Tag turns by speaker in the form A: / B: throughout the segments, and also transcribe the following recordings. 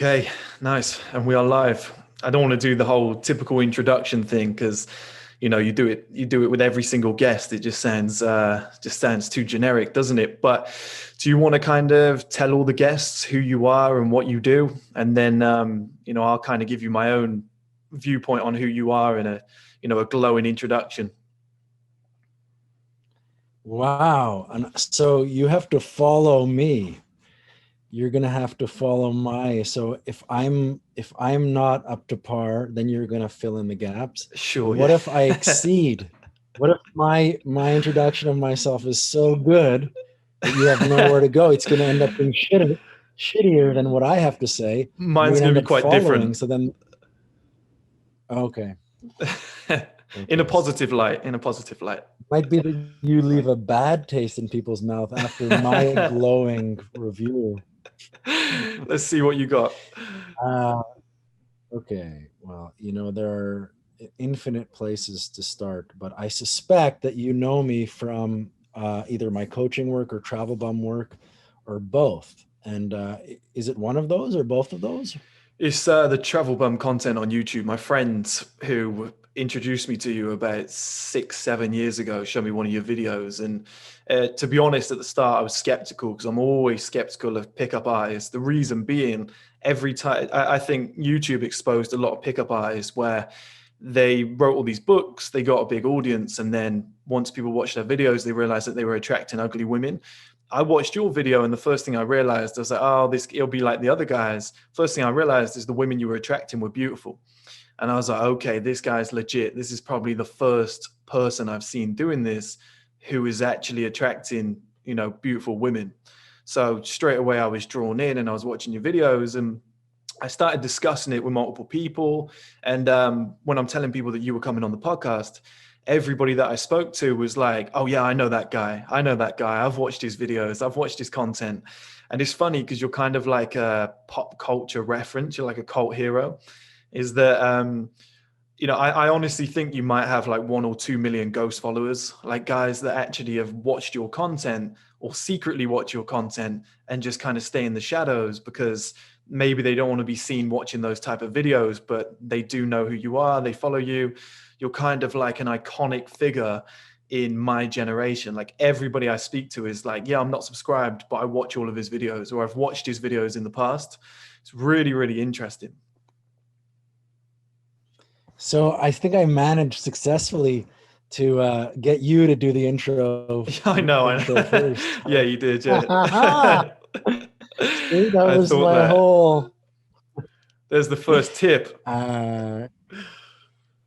A: Okay, nice. And we are live. I don't want to do the whole typical introduction thing because, you do it with every single guest. It just sounds too generic, doesn't it? But do you want to kind of tell all the guests who you are and what you do, and then I'll kind of give you my own viewpoint on who you are in a glowing introduction.
B: Wow. And so you have to follow me. You're going to have to follow so if I'm not up to par, then you're going to fill in the gaps.
A: Sure,
B: And what if I
A: yeah.
B: exceed? What if my introduction of myself is so good that you have nowhere to go? It's going to end up being shittier than what I have to say, and you're
A: Mine's
B: going to
A: going
B: end
A: to be
B: up
A: quite
B: following.
A: different.
B: So then, okay,
A: In a
B: okay.
A: positive light. In a positive light.
B: Might be that you leave a bad taste in people's mouth after my glowing review.
A: Let's see what you got.
B: Uh, okay, well, there are infinite places to start, but I suspect that you know me from either my coaching work or travel bum work or both. And is it one of those or both of those?
A: It's the travel bum content on YouTube. My friend who introduced me to you about 6, 7 years ago showed me one of your videos. And to be honest, at the start, I was skeptical because I'm always skeptical of pickup artists. The reason being, every time I think YouTube exposed a lot of pickup artists where they wrote all these books, they got a big audience, and then once people watched their videos, they realized that they were attracting ugly women. I watched your video, and the first thing I realized, I was like, oh, this it'll be like the other guys. First thing I realized is the women you were attracting were beautiful. And I was like, okay, this guy's legit. This is probably the first person I've seen doing this who is actually attracting, beautiful women. So straight away I was drawn in and I was watching your videos, and I started discussing it with multiple people. And when I'm telling people that you were coming on the podcast, everybody that I spoke to was like, oh, yeah, I know that guy. I know that guy. I've watched his videos. I've watched his content. And it's funny because you're kind of like a pop culture reference. You're like a cult hero. Is that, I honestly think you might have like 1 or 2 million ghost followers, like guys that actually have watched your content or secretly watch your content and just kind of stay in the shadows because maybe they don't want to be seen watching those type of videos, but they do know who you are. They follow you. You're kind of like an iconic figure in my generation. Like everybody I speak to is like, yeah, I'm not subscribed, but I watch all of his videos, or I've watched his videos in the past. It's really, really interesting.
B: So I think I managed successfully to get you to do the intro
A: Yeah, I know.
B: intro first.
A: Yeah, you did. Yeah.
B: See, that
A: I
B: was
A: thought
B: my
A: that.
B: whole.
A: There's the first tip.
B: Uh,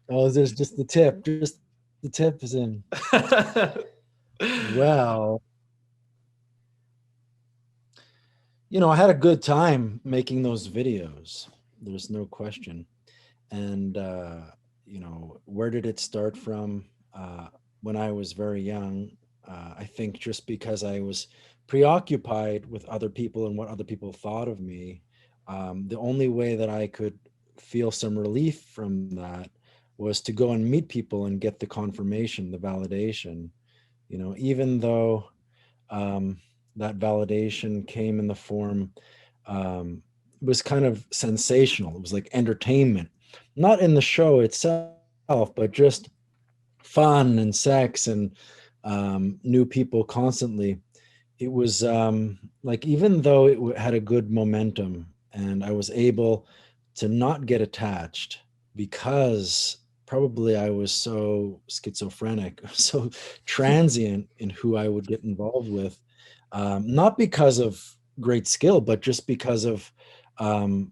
B: oh, there's just the tip. Just the tip is in. Well, I had a good time making those videos. There's no question. And where did it start from? When I was very young, I think just because I was preoccupied with other people and what other people thought of me, the only way that I could feel some relief from that was to go and meet people and get the confirmation, the validation. Even though that validation came in the form, was kind of sensational. It was like entertainment, not in the show itself, but just fun and sex and new people constantly. It was like, even though had a good momentum and I was able to not get attached because probably I was so schizophrenic, so transient in who I would get involved with, not because of great skill, but just because of um,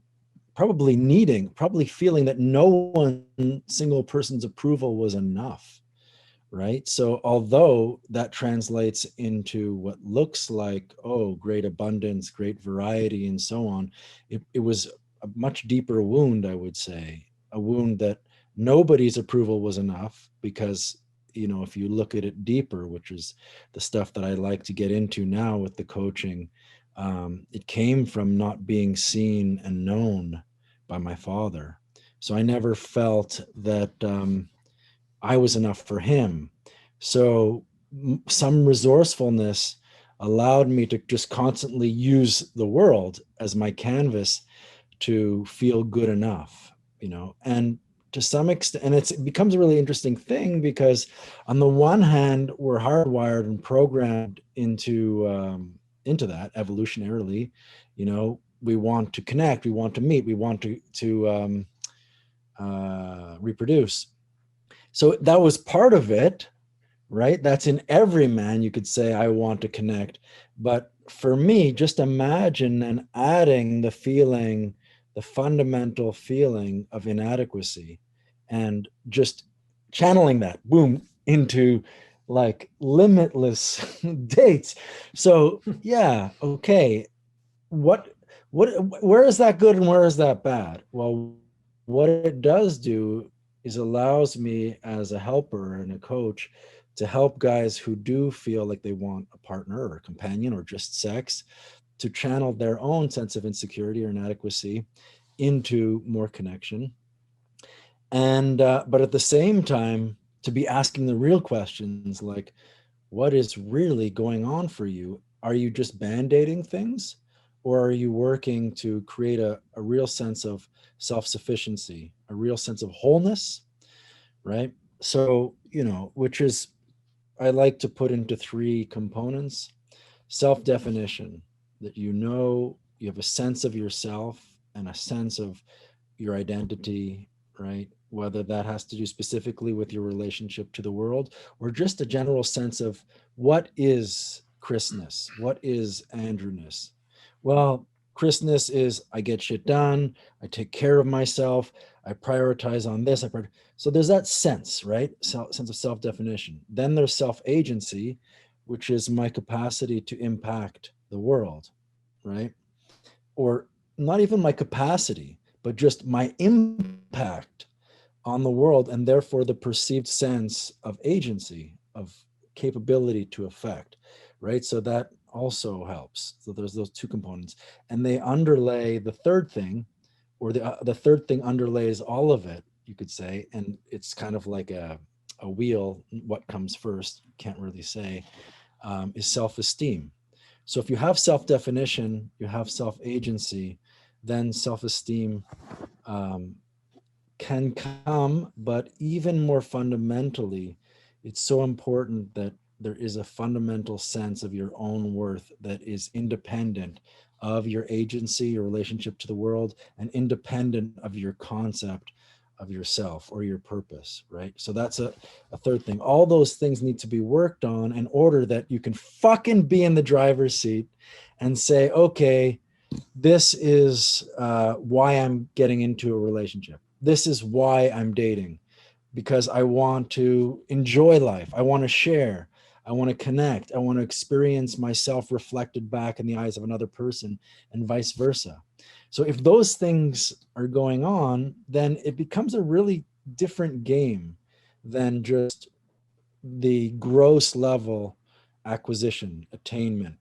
B: probably feeling that no one single person's approval was enough, right? So although that translates into what looks like, oh, great abundance, great variety, and so on, it was a much deeper wound, I would say, a wound that nobody's approval was enough because, if you look at it deeper, which is the stuff that I like to get into now with the coaching, it came from not being seen and known by my father. So I never felt that I was enough for him. So some resourcefulness allowed me to just constantly use the world as my canvas to feel good enough, and to some extent, and it becomes a really interesting thing because on the one hand, we're hardwired and programmed into that evolutionarily. We want to connect, we want to meet, we want to reproduce. So that was part of it, right? That's in every man. You could say, I want to connect. But for me, just imagine and adding the fundamental feeling of inadequacy, and just channeling that, boom, into like limitless dates. So yeah, okay. What, where is that good and where is that bad? Well, what it does do is allows me as a helper and a coach to help guys who do feel like they want a partner or a companion or just sex to channel their own sense of insecurity or inadequacy into more connection. And but at the same time, to be asking the real questions like, what is really going on for you? Are you just band-aiding things, or are you working to create a real sense of self-sufficiency, a real sense of wholeness, right? So, which is, I like to put into three components: self-definition, that you have a sense of yourself and a sense of your identity, right? Whether that has to do specifically with your relationship to the world, or just a general sense of what is Chrisness? What is Andrewness? Well, Chrisness is I get shit done, I take care of myself, I prioritize on this. So there's that sense, right? Sense of self-definition. Then there's self-agency, which is my capacity to impact the world, right? Or not even my capacity, but just my impact on the world, and therefore the perceived sense of agency, of capability to affect, right? So that also helps. So there's those two components, and they underlay the third thing, or the third thing underlays all of it, you could say, and it's kind of like a wheel. What comes first, can't really say, is self-esteem. So if you have self-definition, you have self-agency, then self-esteem um, can come, but even more fundamentally, it's so important that there is a fundamental sense of your own worth that is independent of your agency, your relationship to the world, and independent of your concept of yourself or your purpose, right? So that's a third thing. All those things need to be worked on in order that you can fucking be in the driver's seat and say, okay, this is why I'm getting into a relationship. This is why I'm dating, because I want to enjoy life. I want to share. I want to connect. I want to experience myself reflected back in the eyes of another person, and vice versa. So if those things are going on, then it becomes a really different game than just the gross level acquisition, attainment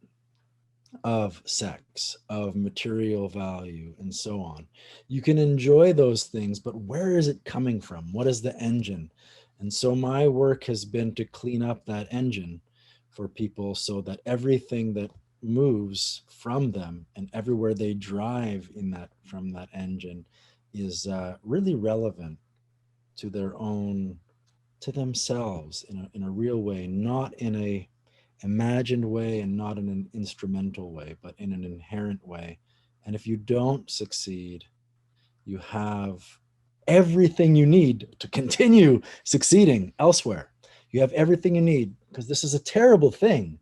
B: of sex, of material value, and so on. You can enjoy those things, but where is it coming from? What is the engine? And so my work has been to clean up that engine for people so that everything that moves from them and everywhere they drive in that from that engine is really relevant to their own, to themselves in a real way, not in a imagined way and not in an instrumental way, but in an inherent way. And if you don't succeed, you have everything you need to continue succeeding elsewhere. You have everything you need, because this is a terrible thing.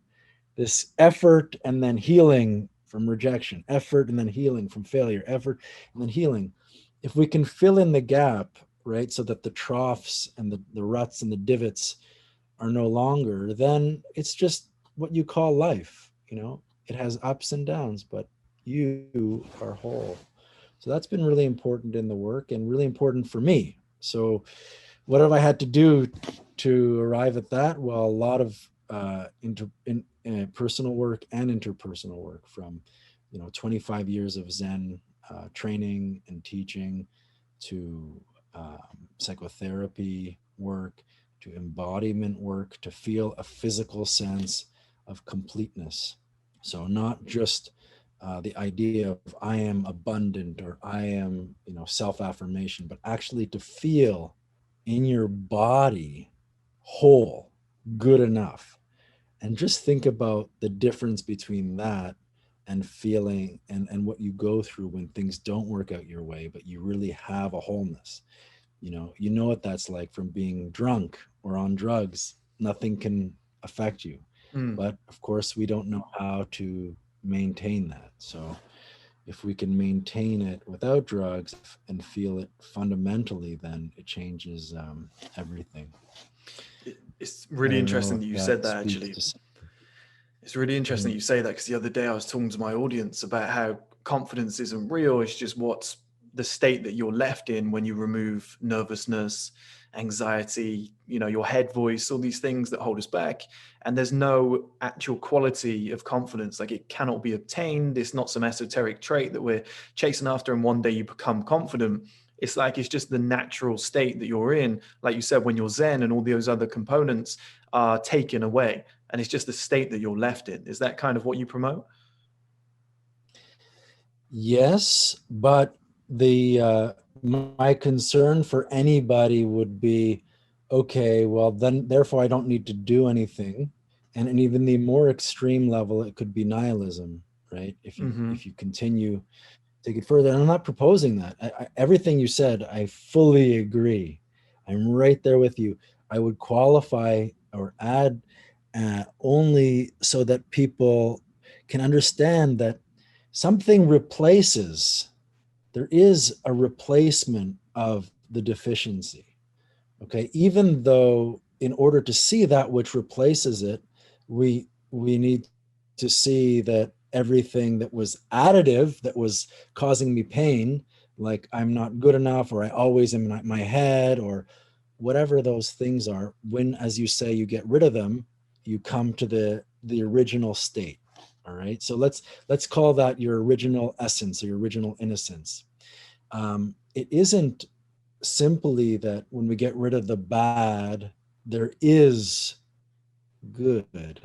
B: This effort and then healing from rejection, effort and then healing from failure, effort and then healing. If we can fill in the gap, right, so that the troughs and the ruts and the divots are no longer, then it's just what you call life. It has ups and downs, but you are whole. So that's been really important in the work and really important for me. So what have I had to do to arrive at that? Well, a lot of personal work and interpersonal work, from 25 years of Zen training and teaching, to psychotherapy work, to embodiment work, to feel a physical sense of completeness. So not just the idea of I am abundant or I am, self-affirmation, but actually to feel in your body whole, good enough. And just think about the difference between that and feeling and what you go through when things don't work out your way, but you really have a wholeness. You know what that's like from being drunk or on drugs. Nothing can affect you.
A: Mm.
B: But of course, we don't know how to maintain that. So if we can maintain it without drugs and feel it fundamentally, then it changes everything.
A: It's
B: I
A: really
B: don't know
A: interesting that
B: if
A: you said
B: that
A: that,
B: speaks
A: actually.
B: to
A: It's really interesting that
B: something.
A: you say that, because the other day I was talking to my audience about how confidence isn't real. It's just what's the state that you're left in when you remove nervousness, anxiety, your head voice, all these things that hold us back. And there's no actual quality of confidence. Like, it cannot be obtained. It's not some esoteric trait that we're chasing after and one day you become confident. It's like, it's just the natural state that you're in. Like you said, when you're Zen and all those other components are taken away, and it's just the state that you're left in. Is that kind of what you promote?
B: Yes, but the my concern for anybody would be, okay, well then therefore I don't need to do anything. And even the more extreme level, it could be nihilism, right? If you
A: Mm-hmm.
B: if you continue, take it further. And I'm not proposing that. Everything you said, I fully agree. I'm right there with you. I would qualify or add only so that people can understand that something replaces, there is a replacement of the deficiency. Okay, even though in order to see that which replaces it, we need to see that everything that was additive, that was causing me pain, like I'm not good enough, or I always am in my head, or whatever those things are, when, as you say, you get rid of them, you come to the original state. All right, so let's call that your original essence or your original innocence. It isn't simply that when we get rid of the bad, there is good,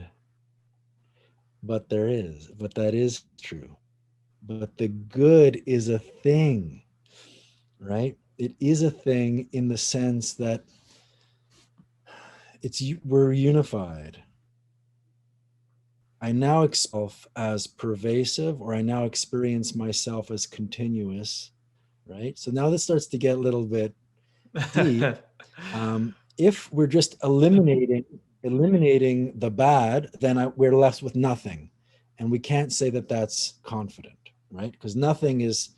B: but that is true. But the good is a thing, right? It is a thing in the sense that we're unified. I now as pervasive, or I now experience myself as continuous, right? So now this starts to get a little bit deep. If we're just eliminating the bad, then we're left with nothing, and we can't say that that's confident, right? Because nothing is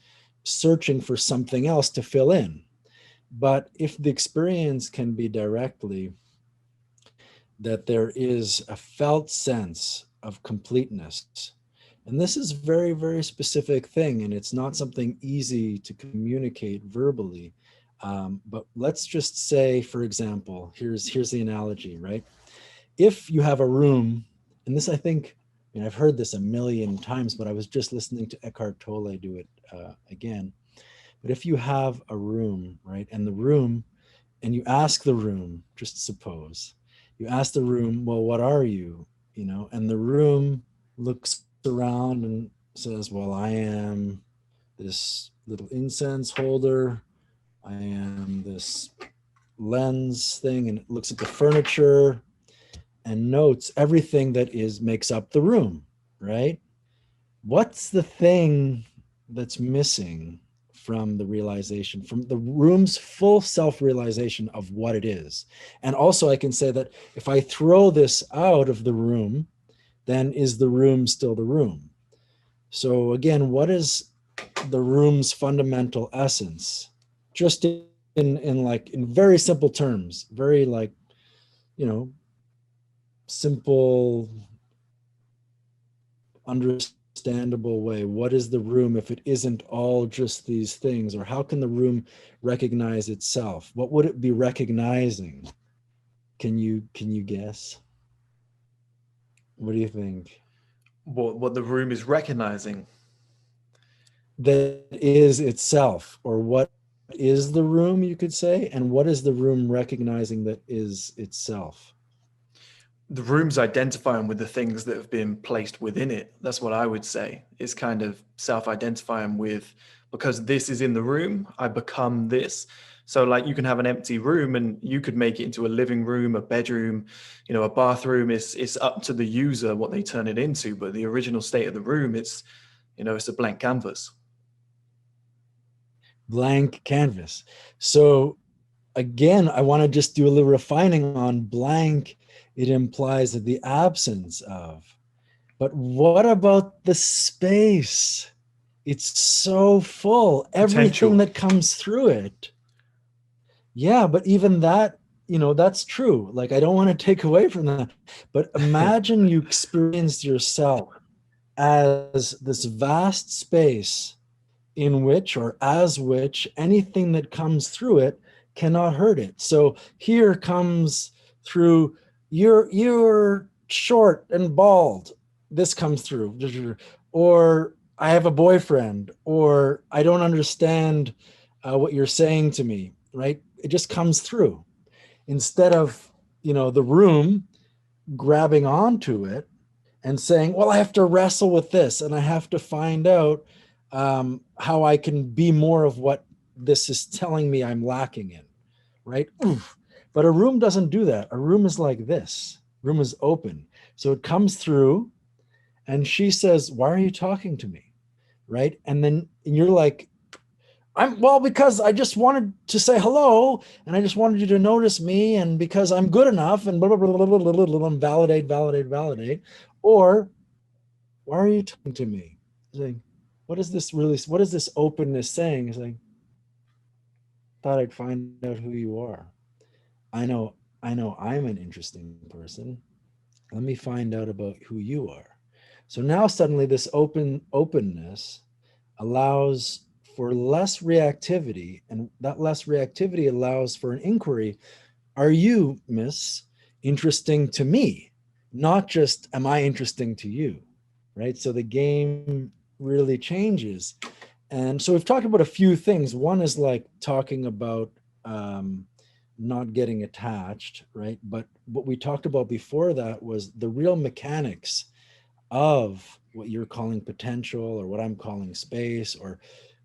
B: searching for something else to fill in. But if the experience can be directly that there is a felt sense of completeness, and this is very, very specific thing, and it's not something easy to communicate verbally. But let's just say, for example, here's the analogy, right? If you have a room, and this, I think, I've heard this a million times, but I was just listening to Eckhart Tolle do it again. But if you have a room, right, and you ask the room, just suppose, you ask the room, well, what are you? And the room looks around and says, well, I am this little incense holder. I am this lens thing, and it looks at the furniture and notes everything that makes up the room, right? What's the thing that's missing from the realization, from the room's full self-realization of what it is? And also I can say that if I throw this out of the room, then is the room still the room? So again, what is the room's fundamental essence? Just in very simple terms, very you know, simple, understandable way. What is the room if it isn't all just these things? Or how can the room recognize itself? What would it be recognizing? Can you guess? What do you think?
A: What the room is recognizing.
B: That is itself, or what is the room, you could say, and what is the room recognizing that is itself?
A: the room's identifying with the things that have been placed within it. That's what I would say. Is kind of self-identifying with, because this is in the room, I become this. So like you can have an empty room and you could make it into a living room, a bedroom, you know, a bathroom. It's up to the user what they turn it into. But the original state of the room, it's, you know, it's a blank canvas.
B: Blank canvas. So again, I want to just do a little refining on blank. It implies that the absence of. But what about the space? It's so full, everything
A: Potential.
B: that comes through it. Yeah, but even that, you know, that's true. Like, I don't want to take away from that. But imagine you experienced yourself as this vast space in which or as which anything that comes through it cannot hurt it. So here comes through, you're short and bald. This comes through. Or I have a boyfriend, or I don't understand what you're saying to me, right? It just comes through. Instead of, you know, the room grabbing onto it and saying, well, I have to wrestle with this and I have to find out how I can be more of what this is telling me I'm lacking in, right? Oof. But a room doesn't do that. A room is like this. Room is open. So it comes through and she says, why are you talking to me? Right? And then you're like, well, because I just wanted to say hello and I just wanted you to notice me and because I'm good enough and blah, blah, blah, blah, blah, blah, blah, and validate. Or why are you talking to me? Saying, what is this openness saying? It's like, thought I'd find out who you are. I know, I'm an interesting person. Let me find out about who you are. So now suddenly this openness allows for less reactivity, and that less reactivity allows for an inquiry. Are you, miss, interesting to me? Not just, am I interesting to you? Right? So the game really changes. And so we've talked about a few things. One is like talking about not getting attached, right? But what we talked about before that was the real mechanics of what you're calling potential or what I'm calling space, or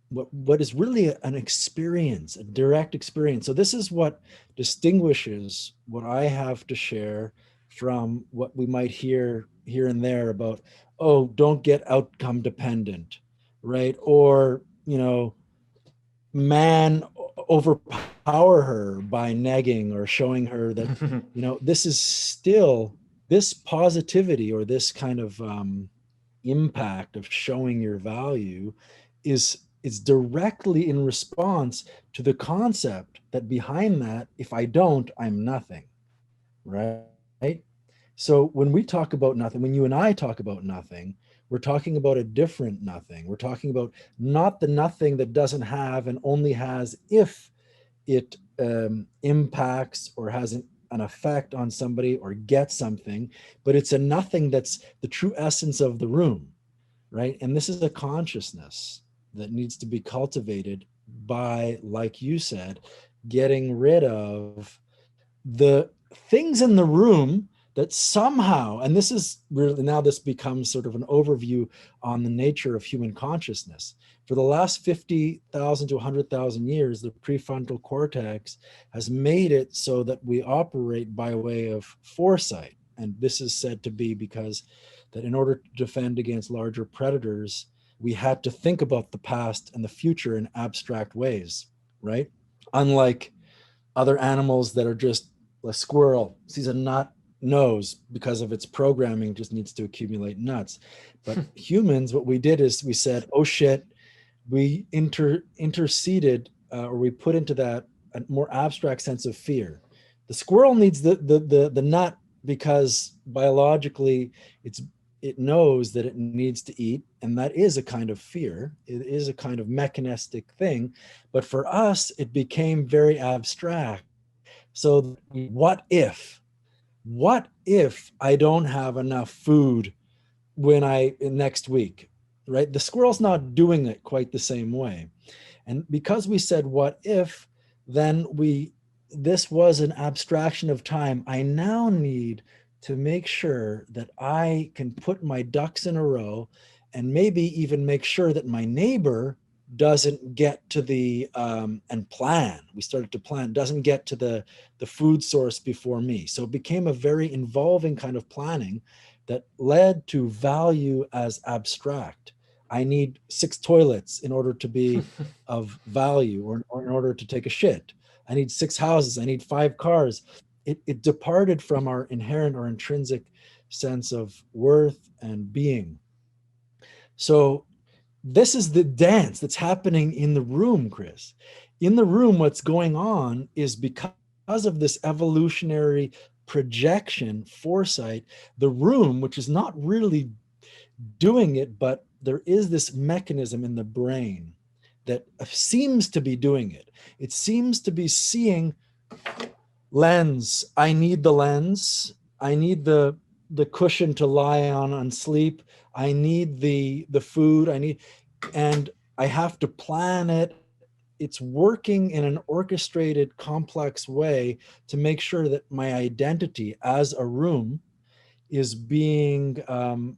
B: what is really an experience, a direct experience. So this is what distinguishes what I have to share from what we might hear here and there about, oh, don't get outcome dependent, right? Or, you know, man overpower her by negging or showing her that, you know, this is still, this positivity or this kind of impact of showing your value is directly in response to the concept that behind that, if I don't, I'm nothing, right? So when we talk about nothing, when you and I talk about nothing, we're talking about a different nothing. We're talking about not the nothing that doesn't have and only has if it impacts or has an effect on somebody or gets something, but it's a nothing that's the true essence of the room, right? And this is a consciousness that needs to be cultivated by, like you said, getting rid of the things in the room that somehow, and this is really, now this becomes sort of an overview on the nature of human consciousness. For the last 50,000 to 100,000 years, the prefrontal cortex has made it so that we operate by way of foresight. And this is said to be because that in order to defend against larger predators, we had to think about the past and the future in abstract ways, right? Unlike other animals that are just, a squirrel sees a nut, knows because of its programming, just needs to accumulate nuts. But humans, what we did is we said, oh shit, we interceded or we put into that a more abstract sense of fear. The squirrel needs the nut because biologically it knows that it needs to eat, and that is a kind of fear. It is a kind of mechanistic thing. But for us, it became very abstract. So what if I don't have enough food next week, right? The squirrel's not doing it quite the same way. And because we said what if, then this was an abstraction of time. I now need to make sure that I can put my ducks in a row and maybe even make sure that my neighbor doesn't get to the and plan. We started to plan, doesn't get to the food source before me. So it became a very involving kind of planning that led to value as abstract. I need 6 toilets in order to be of value, or in order to take a shit. I need 6 houses. I need 5 cars. It departed from our inherent or intrinsic sense of worth and being. So this is the dance that's happening in the room, Chris. In the room, what's going on is because of this evolutionary projection, foresight, the room, which is not really doing it, but there is this mechanism in the brain that seems to be doing it. It seems to be seeing lens. I need the lens. I need the cushion to lie on and sleep. I need the food. And I have to plan it. It's working in an orchestrated, complex way to make sure that my identity as a room is being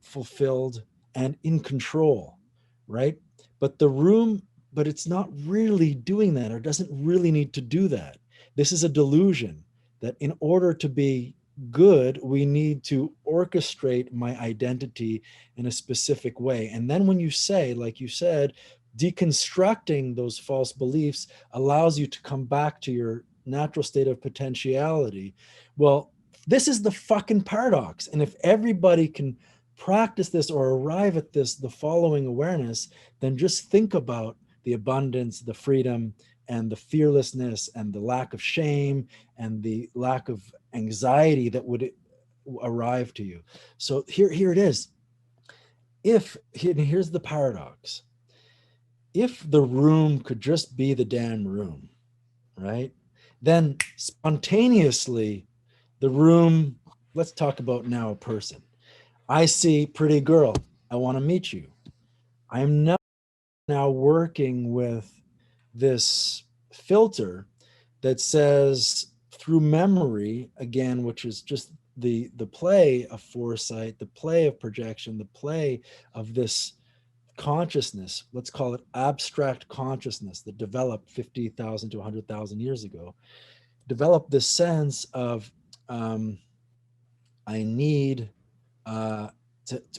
B: fulfilled and in control, right? But the room, but it's not really doing that, or doesn't really need to do that. This is a delusion that in order to be good, we need to orchestrate my identity in a specific way. And then when you say, like you said, deconstructing those false beliefs allows you to come back to your natural state of potentiality. Well, this is the fucking paradox. And if everybody can practice this or arrive at this, the following awareness, then just think about the abundance, the freedom, and the fearlessness, and the lack of shame, and the lack of anxiety that would arrive to you. So here it is. Here's the paradox. If the room could just be the damn room, right? Then spontaneously, the room, let's talk about now a person. I see pretty girl. I want to meet you. I'm now working with this filter that says through memory, again, which is just the play of foresight, the play of projection, the play of this consciousness, let's call it abstract consciousness, that developed 50,000 to 100,000 years ago, developed this sense of I need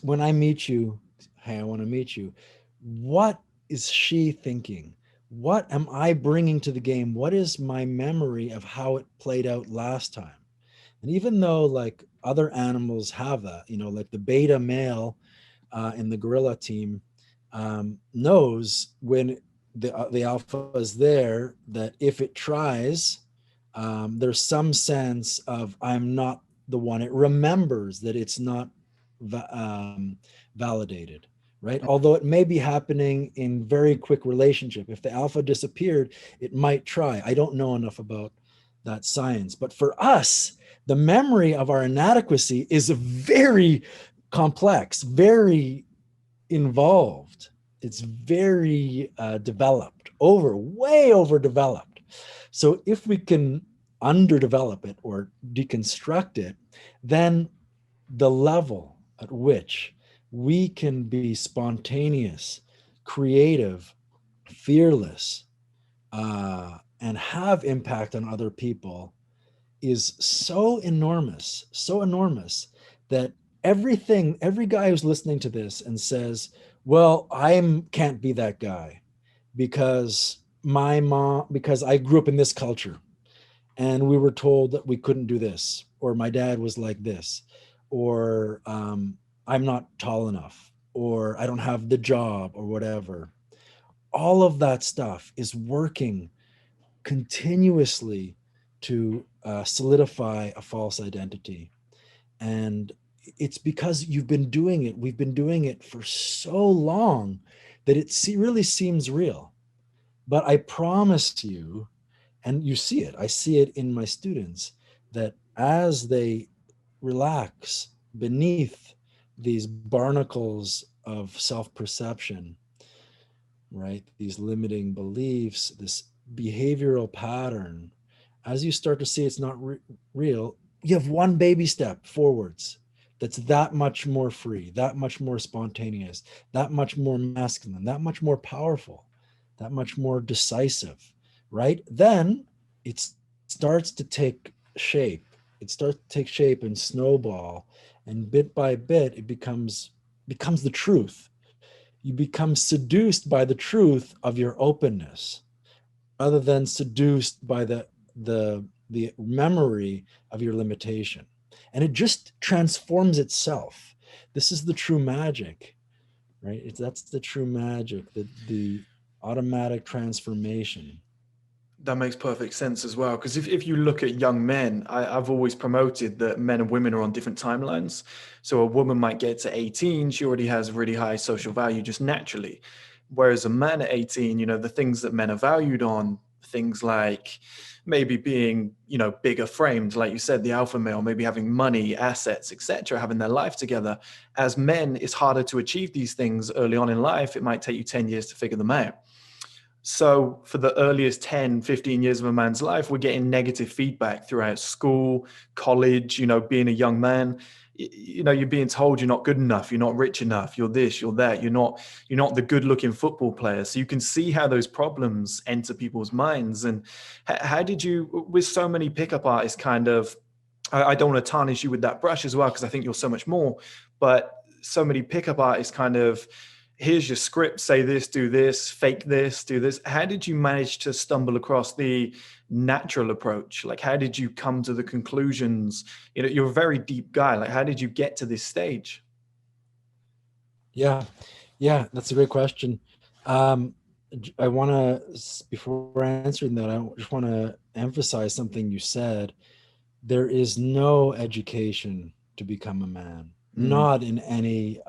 B: when I meet you, hey, I want to meet you. What is she thinking? What am I bringing to the game? What is my memory of how it played out last time? And even though like other animals have that, like the beta male in the gorilla team knows when the alpha is there, that if it tries, there's some sense of I'm not the one. It remembers that it's not validated, right? Although it may be happening in very quick relationship. If the alpha disappeared, it might try. I don't know enough about that science. But for us, the memory of our inadequacy is very complex, very involved. It's very developed, way overdeveloped. So if we can underdevelop it or deconstruct it, then the level at which we can be spontaneous, creative, fearless, and have impact on other people is so enormous that every guy who's listening to this and says, well, I can't be that guy because because I grew up in this culture and we were told that we couldn't do this, or my dad was like this, or I'm not tall enough, or I don't have the job, or whatever. All of that stuff is working continuously to solidify a false identity. And it's because you've been doing it. We've been doing it for so long that it really seems real. But I promise you, and you see it, I see it in my students, that as they relax beneath these barnacles of self-perception, right, these limiting beliefs, this behavioral pattern, as you start to see it's not real, you have one baby step forwards that's that much more free, that much more spontaneous, that much more masculine, that much more powerful, that much more decisive, right? Then it starts to take shape. It starts to take shape and snowball, and bit by bit, it becomes the truth. You become seduced by the truth of your openness, rather than seduced by the memory of your limitation. And it just transforms itself. This is the true magic, right? That's the true magic, the automatic transformation.
A: That makes perfect sense as well. Because if you look at young men, I've always promoted that men and women are on different timelines. So a woman might get to 18, she already has really high social value just naturally. Whereas a man at 18, the things that men are valued on, things like maybe being, bigger framed, like you said, the alpha male, maybe having money, assets, etc., having their life together. As men, it's harder to achieve these things early on in life. It might take you 10 years to figure them out. So for the earliest 10, 15 years of a man's life, we're getting negative feedback throughout school, college, being a young man. You're being told you're not good enough, you're not rich enough, you're this, you're that, you're not the good looking football player. So you can see how those problems enter people's minds. And how did you, with so many pickup artists, kind of, I don't want to tarnish you with that brush as well, because I think you're so much more, but so many pickup artists kind of, here's your script, say this, do this, fake this, do this. How did you manage to stumble across the natural approach? Like, how did you come to the conclusions? You're a very deep guy. Like, how did you get to this stage?
B: Yeah, yeah, that's a great question. I want to, before answering that, I just want to emphasize something you said. There is no education to become a man,
A: Mm,
B: not in any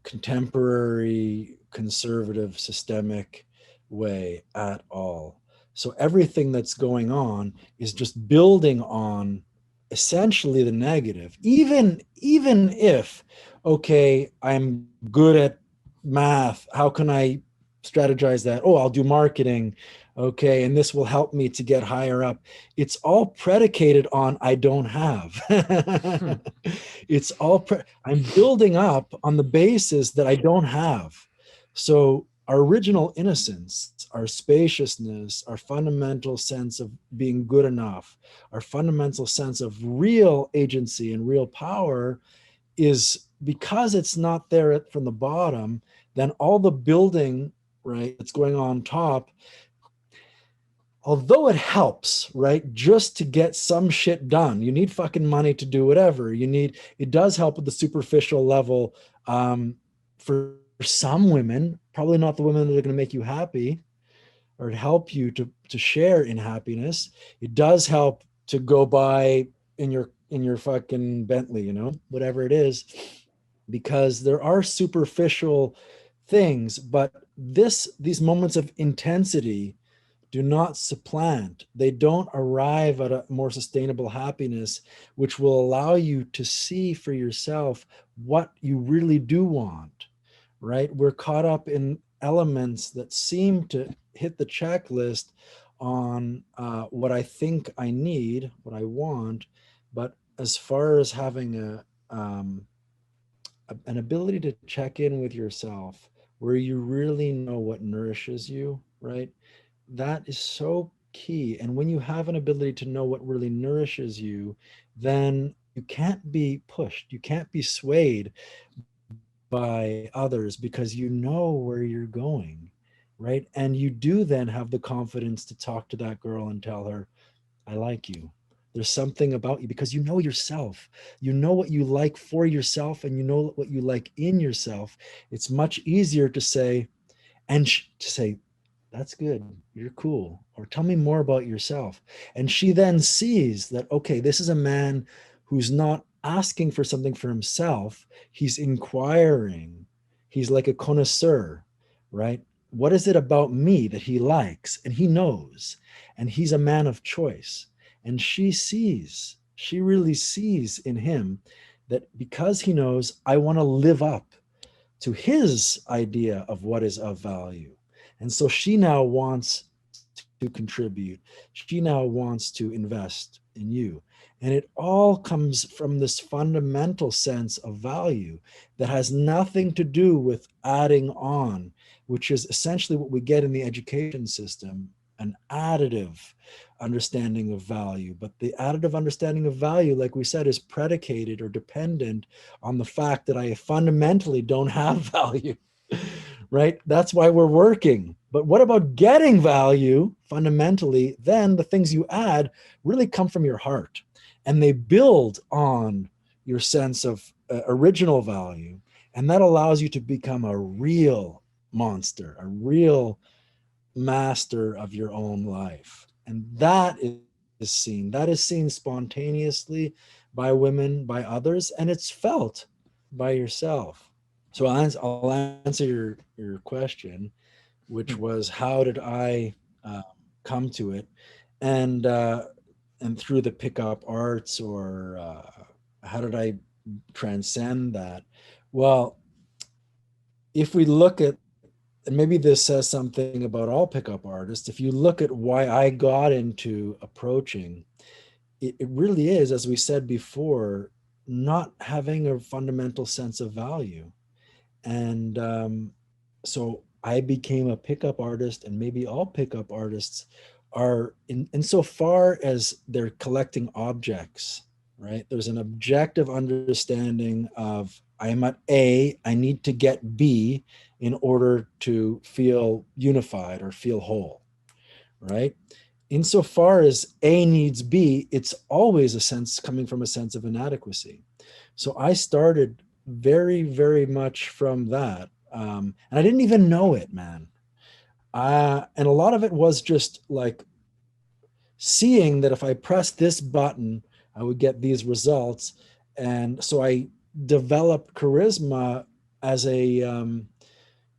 B: contemporary, conservative, systemic way at all. So everything that's going on is just building on essentially the negative. Even if, okay, I'm good at math, how can I strategize that? Oh, I'll do marketing. Okay, and this will help me to get higher up. It's all predicated on I don't have.
A: hmm.
B: It's all I'm building up on the basis that I don't have. So our original innocence, our spaciousness, our fundamental sense of being good enough, our fundamental sense of real agency and real power is, because it's not there from the bottom, then all the building, right, that's going on top, although it helps, right, just to get some shit done. You need fucking money to do whatever you need. It does help at the superficial level, for some women, probably not the women that are going to make you happy or help you to share in happiness. It does help to go by in your fucking Bentley, whatever it is, because there are superficial things, but these moments of intensity do not supplant, they don't arrive at a more sustainable happiness, which will allow you to see for yourself what you really do want, right? We're caught up in elements that seem to hit the checklist on what I think I need, what I want. But as far as having an ability to check in with yourself where you really know what nourishes you, right? That is so key. And when you have an ability to know what really nourishes you, then you can't be pushed, you can't be swayed by others, because you know where you're going, right? And you do then have the confidence to talk to that girl and tell her, I like you. There's something about you, because you know yourself. You know what you like for yourself, and you know what you like in yourself. It's much easier to say, to say, that's good, you're cool, or tell me more about yourself. And she then sees that, okay, this is a man who's not asking for something for himself, he's inquiring, he's like a connoisseur, right? What is it about me that he likes? And he knows, and he's a man of choice. And she really sees in him that, because he knows, I want to live up to his idea of what is of value. And so she now wants to contribute. She now wants to invest in you. And it all comes from this fundamental sense of value that has nothing to do with adding on, which is essentially what we get in the education system, an additive understanding of value. But the additive understanding of value, like we said, is predicated or dependent on the fact that I fundamentally don't have value, right? That's why we're working. But what about getting value fundamentally? Then the things you add really come from your heart, and they build on your sense of original value. And that allows you to become a real monster, a real master of your own life. And that is seen spontaneously by women, by others, and it's felt by yourself. So I'll answer your question, which was how did I come to it, and and through the pickup arts, or how did I transcend that? Well, if we look at, and maybe this says something about all pickup artists, if you look at why I got into approaching, it really is, as we said before, not having a fundamental sense of value. And so I became a pickup artist, and maybe all pickup artists are insofar as they're collecting objects, right? There's an objective understanding of I am at A, I need to get B in order to feel unified or feel whole, right? Insofar as A needs B, it's always a sense coming from a sense of inadequacy. So I started very, very much from that. And I didn't even know it, man. And a lot of it was just like seeing that if I pressed this button, I would get these results. And so I developed charisma as a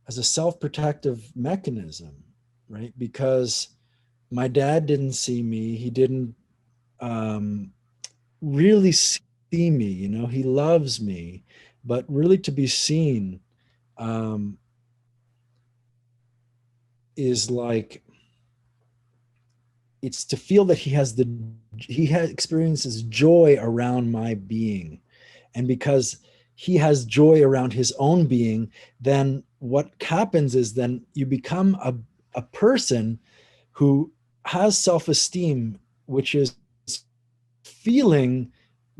B: self-protective mechanism, right? Because my dad didn't see me. He didn't really see me. You know, he loves me, but really to be seen um, is like, it's to feel that he has experiences joy around my being. And because he has joy around his own being, then what happens is then you become a person who has self-esteem, which is feeling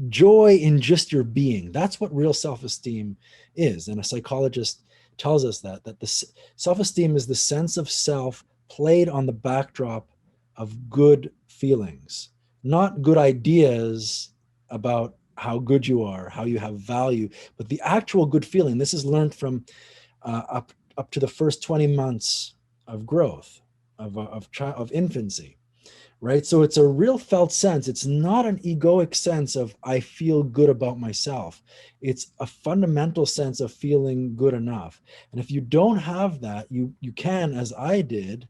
B: joy in just your being. That's what real self-esteem is. And a psychologist tells us that the self-esteem is the sense of self played on the backdrop of good feelings, not good ideas about how good you are, how you have value, but the actual good feeling. This is learned from up to the first 20 months of growth, of infancy, right? So it's a real felt sense. It's not an egoic sense of I feel good about myself. It's a fundamental sense of feeling good enough. And if you don't have that, you can, as I did,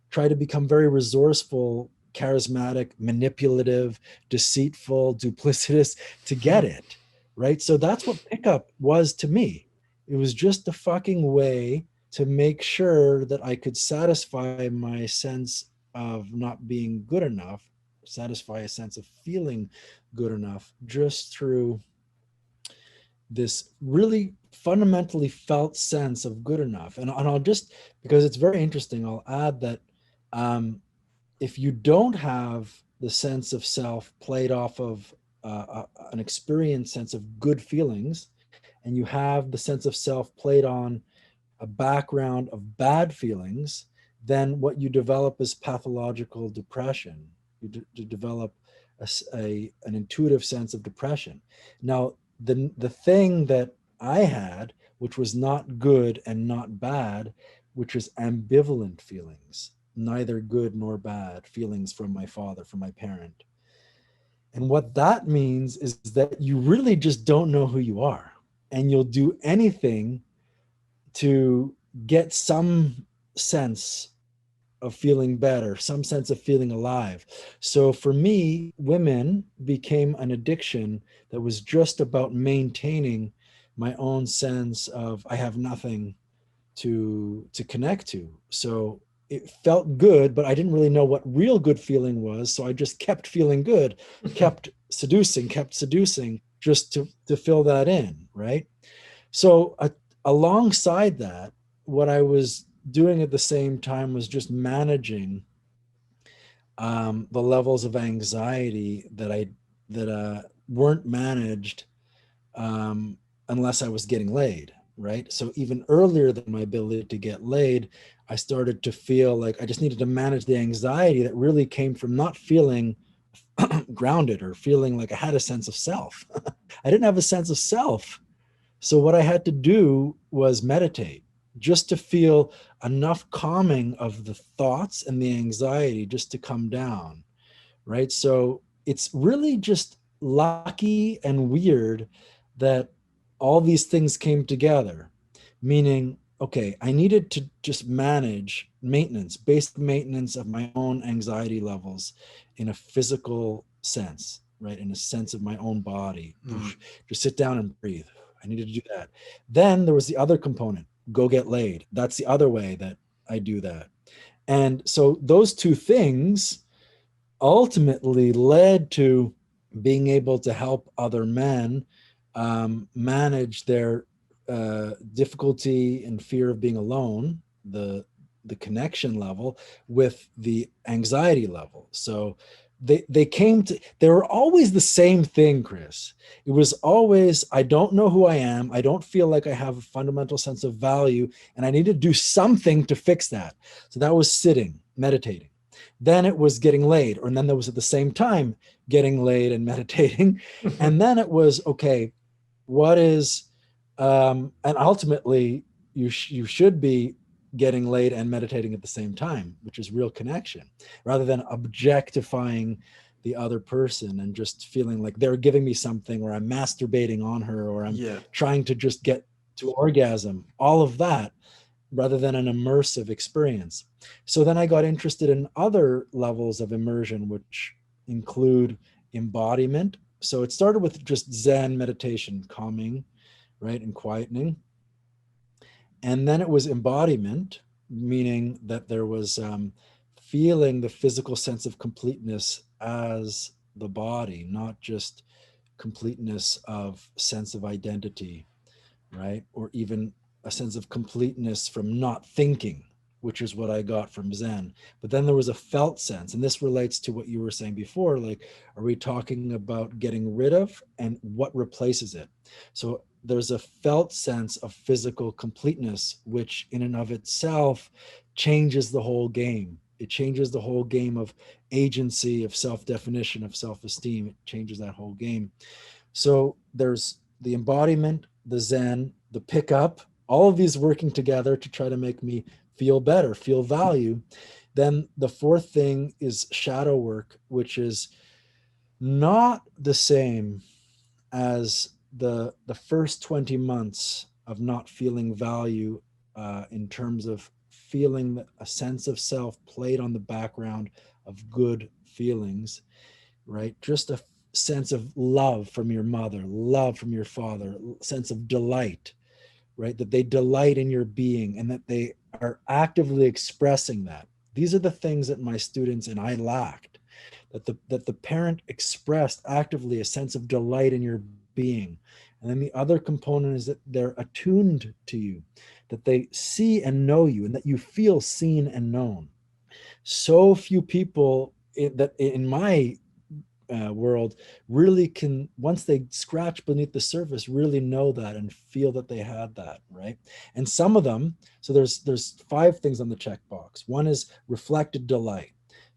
B: try to become very resourceful, charismatic, manipulative, deceitful, duplicitous to get it, right? So that's what pickup was to me. It was just a fucking way to make sure that I could satisfy my sense of not being good enough, satisfy a sense of feeling good enough just through this really fundamentally felt sense of good enough. And I'll just, because it's very interesting, I'll add that if you don't have the sense of self played off of an experienced sense of good feelings, and you have the sense of self played on a background of bad feelings, then what you develop is pathological depression. You develop an intuitive sense of depression. Now, the thing that I had, which was not good and not bad, which was ambivalent feelings, neither good nor bad feelings from my father, from my parent. And what that means is that you really just don't know who you are, and you'll do anything to get some sense of feeling better, some sense of feeling alive. So for me, women became an addiction that was just about maintaining my own sense of I have nothing to connect to. So it felt good, but I didn't really know what real good feeling was. So I just kept feeling good, kept kept seducing just to fill that in, right? So alongside that, what I was doing at the same time was just managing the levels of anxiety that weren't managed um, unless I was getting laid, right? So even earlier than my ability to get laid, I started to feel like I just needed to manage the anxiety that really came from not feeling grounded or feeling like I had a sense of self. I didn't have a sense of self. So what I had to do was meditate just to feel enough calming of the thoughts and the anxiety just to come down, right? So it's really just lucky and weird that all these things came together, meaning, okay, I needed to just manage maintenance, basic maintenance of my own anxiety levels in a physical sense, right? In a sense of my own body.
A: Mm.
B: Just sit down and breathe. I needed to do that. Then there was the other component, go get laid. That's the other way that I do that. And so those two things ultimately led to being able to help other men manage their difficulty and fear of being alone, the connection level with the anxiety level. So they were always the same thing, Chris. It was always, I don't know who I am, I don't feel like I have a fundamental sense of value, and I need to do something to fix that. So that was sitting, meditating. Then it was getting laid, and then there was at the same time getting laid and meditating. And then it was, okay, what is, and ultimately you should be getting laid and meditating at the same time, which is real connection, rather than objectifying the other person and just feeling like they're giving me something, or I'm masturbating on her, or I'm
A: Yeah.
B: trying to just get to orgasm, all of that, rather than an immersive experience. So then I got interested in other levels of immersion, which include embodiment. So it started with just Zen meditation, calming, right, and quietening. And then it was embodiment, meaning that there was feeling the physical sense of completeness as the body, not just completeness of sense of identity, right? Or even a sense of completeness from not thinking, which is what I got from Zen. But then there was a felt sense, and this relates to what you were saying before. Like, are we talking about getting rid of and what replaces it? So there's a felt sense of physical completeness, which in and of itself changes the whole game. It changes the whole game of agency, of self definition, of self esteem. It changes that whole game. So there's the embodiment, the Zen, the pickup, all of these working together to try to make me feel better, feel value. Then the fourth thing is shadow work, which is not the same as the first 20 months of not feeling value, in terms of feeling a sense of self played on the background of good feelings, right? Just a sense of love from your mother, love from your father, sense of delight, right? That they delight in your being and that they are actively expressing that. These are the things that my students and I lacked. That the parent expressed actively a sense of delight in your being. And then the other component is that they're attuned to you, that they see and know you, and that you feel seen and known. So few people that in my world really can, once they scratch beneath the surface, really know that and feel that they had that, right? And some of them, so there's five things on the checkbox. One is reflected delight.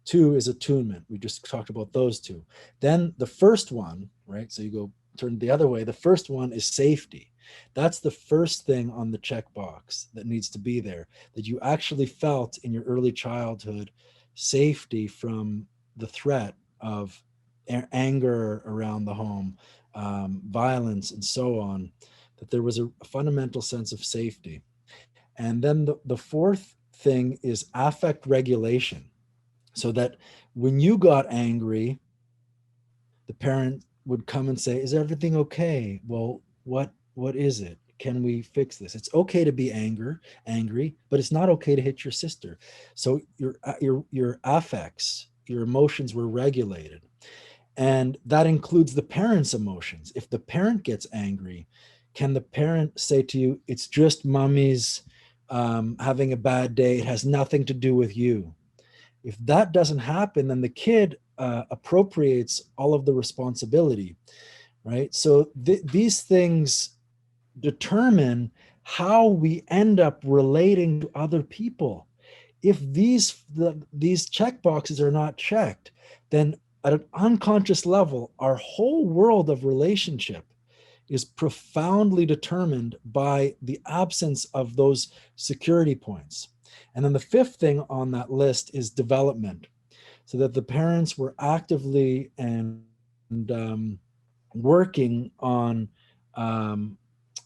B: Two is attunement. We just talked about those two. Then the first one, right? So you go turn the other way. The first one is safety. That's the first thing on the checkbox that needs to be there, that you actually felt in your early childhood safety from the threat of anger around the home, violence, and so on, that there was a fundamental sense of safety. And then the fourth thing is affect regulation. So that when you got angry, the parent would come and say, "Is everything okay? Well, what is it? Can we fix this? It's okay to be angry, but it's not okay to hit your sister." So your affects, your emotions were regulated. And that includes the parent's emotions. If the parent gets angry, can the parent say to you, it's just mommy's having a bad day, it has nothing to do with you? If that doesn't happen, then the kid appropriates all of the responsibility, right? So these things determine how we end up relating to other people. If these check boxes are not checked, then at an unconscious level, our whole world of relationship is profoundly determined by the absence of those security points. And then the fifth thing on that list is development, so that the parents were actively working on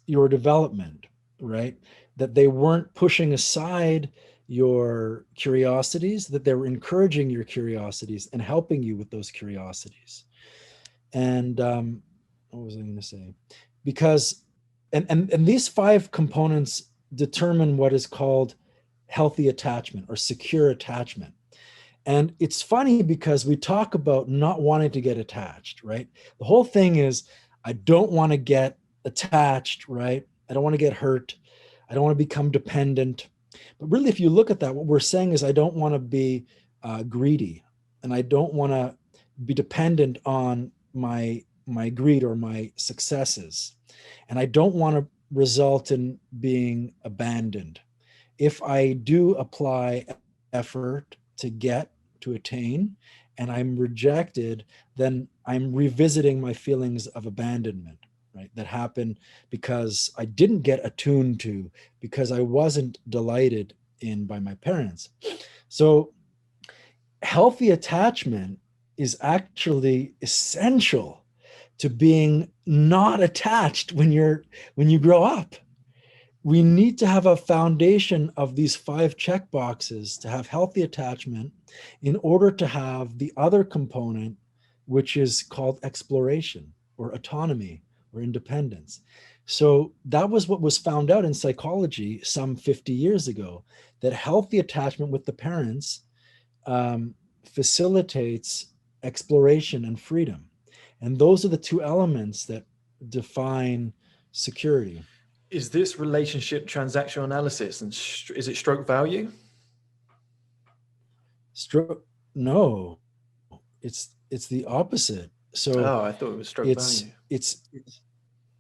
B: your development, right? That they weren't pushing aside your curiosities, that they were encouraging your curiosities and helping you with those curiosities. And what was I going to say? Because, and these five components determine what is called healthy attachment or secure attachment. And it's funny because we talk about not wanting to get attached, right? The whole thing is, I don't want to get attached, right? I don't want to get hurt. I don't want to become dependent. But really, if you look at that, what we're saying is, I don't want to be greedy, and I don't want to be dependent on my greed or my successes. And I don't want to result in being abandoned. If I do apply effort to get, to attain, and I'm rejected, then I'm revisiting my feelings of abandonment, right? That happened because I didn't get attuned to, because I wasn't delighted in by my parents. So healthy attachment is actually essential to being not attached when you grow up. We need to have a foundation of these five check boxes to have healthy attachment in order to have the other component, which is called exploration or autonomy or independence. So that was what was found out in psychology some 50 years ago, that healthy attachment with the parents facilitates exploration and freedom. And those are the two elements that define security.
A: Is this relationship transactional analysis, and is it stroke value?
B: No, it's the opposite. So
A: Oh, I thought it was stroke value.
B: it's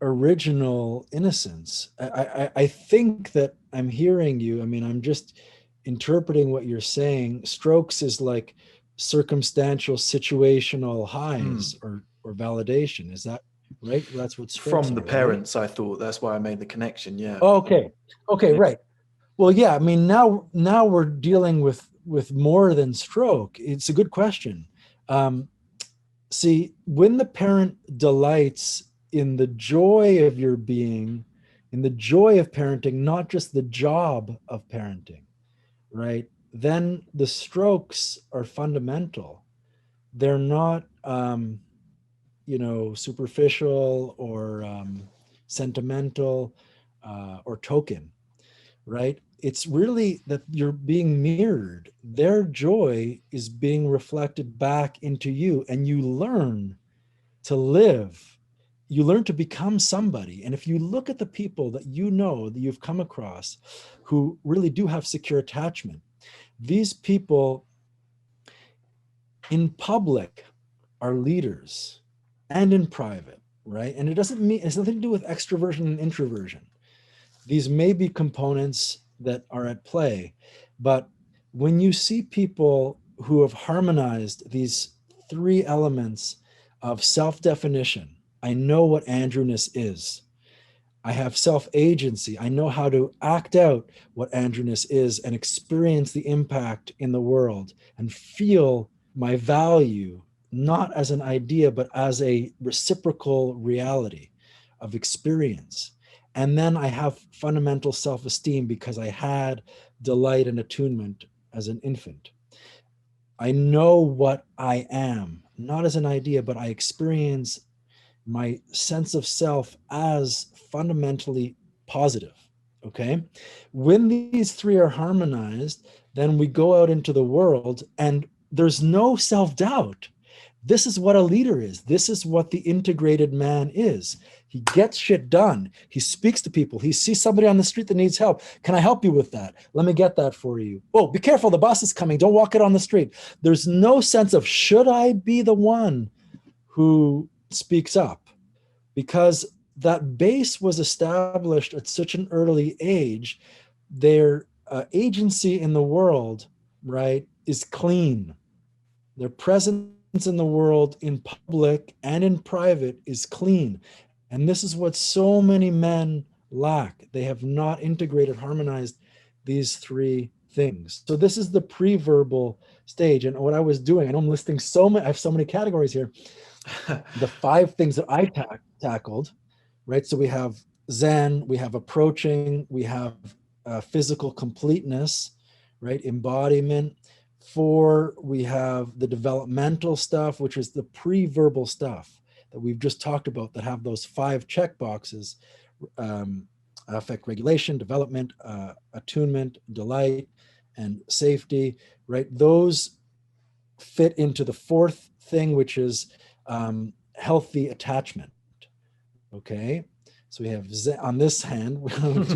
B: original innocence. I think that I'm hearing you. I mean, I'm just interpreting what you're saying. Strokes is like circumstantial situational highs or validation. Is that right? That's what strokes
A: From the
B: are, right?
A: parents, I thought. That's why I made the connection. Yeah.
B: Okay. Okay, right. Well, yeah, I mean, now we're dealing with more than stroke. It's a good question. Um, See, when the parent delights in the joy of your being, in the joy of parenting, not just the job of parenting, right? Then the strokes are fundamental. They're not, superficial or sentimental or token, right? It's really that you're being mirrored. Their joy is being reflected back into you, and you learn to live. You learn to become somebody. And if you look at the people that you know, that you've come across, who really do have secure attachment, these people in public are leaders and in private, right? And it doesn't mean, it's nothing to do with extroversion and introversion. These may be components that are at play, but when you see people who have harmonized these three elements of self-definition, I know what androgynous is. I have self-agency. I know how to act out what androgynous is and experience the impact in the world and feel my value, not as an idea, but as a reciprocal reality of experience. And then I have fundamental self-esteem because I had delight and attunement as an infant. I know what I am, not as an idea, but I experience my sense of self as fundamentally positive. Okay. When these three are harmonized, then we go out into the world and there's no self doubt. This is what a leader is. This is what the integrated man is. He gets shit done. He speaks to people. He sees somebody on the street that needs help. Can I help you with that? Let me get that for you. Oh, be careful. The bus is coming. Don't walk it on the street. There's no sense of, should I be the one who speaks up? Because that base was established at such an early age. Their agency in the world, right, is clean. Their presence in the world, in public and in private, is clean. And this is what so many men lack. They have not integrated, harmonized these three things. So this is the pre-verbal stage. And what I was doing, I know I'm listing so many, I have so many categories here. The 5 things that I tackled, right? So we have Zen, we have approaching, we have physical completeness, right? Embodiment. 4, we have the developmental stuff, which is the pre-verbal stuff that we've just talked about, that have those 5 check boxes: affect regulation, development, attunement, delight, and safety, right? Those fit into the 4th thing, which is healthy attachment. Okay, so we have Zen on this hand. On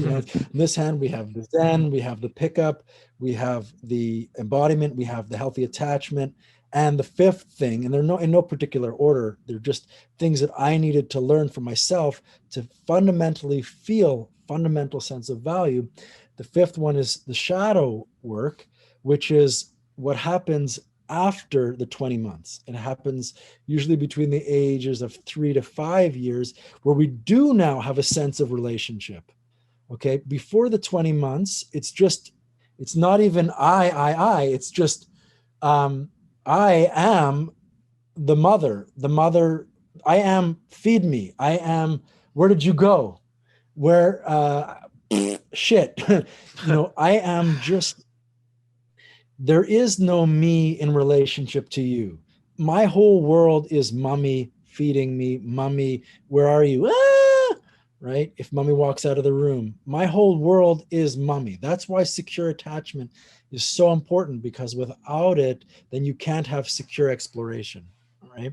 B: this hand, we have the Zen, we have the pickup, we have the embodiment, we have the healthy attachment, and the 5th thing, and they're in no particular order. They're just things that I needed to learn for myself to fundamentally feel fundamental sense of value. The 5th one is the shadow work, which is what happens after the 20 months. It happens usually between the ages of 3 to 5 years, where we do now have a sense of relationship. Okay, before the 20 months, it's not even I, it's just I am the mother, I am feed me, I am, where did you go? Where, shit, I am just, there is no me in relationship to you. My whole world is mommy feeding me. Mommy, where are you? Ah! Right? If mommy walks out of the room, my whole world is mommy. That's why secure attachment is so important, because without it, then you can't have secure exploration, right?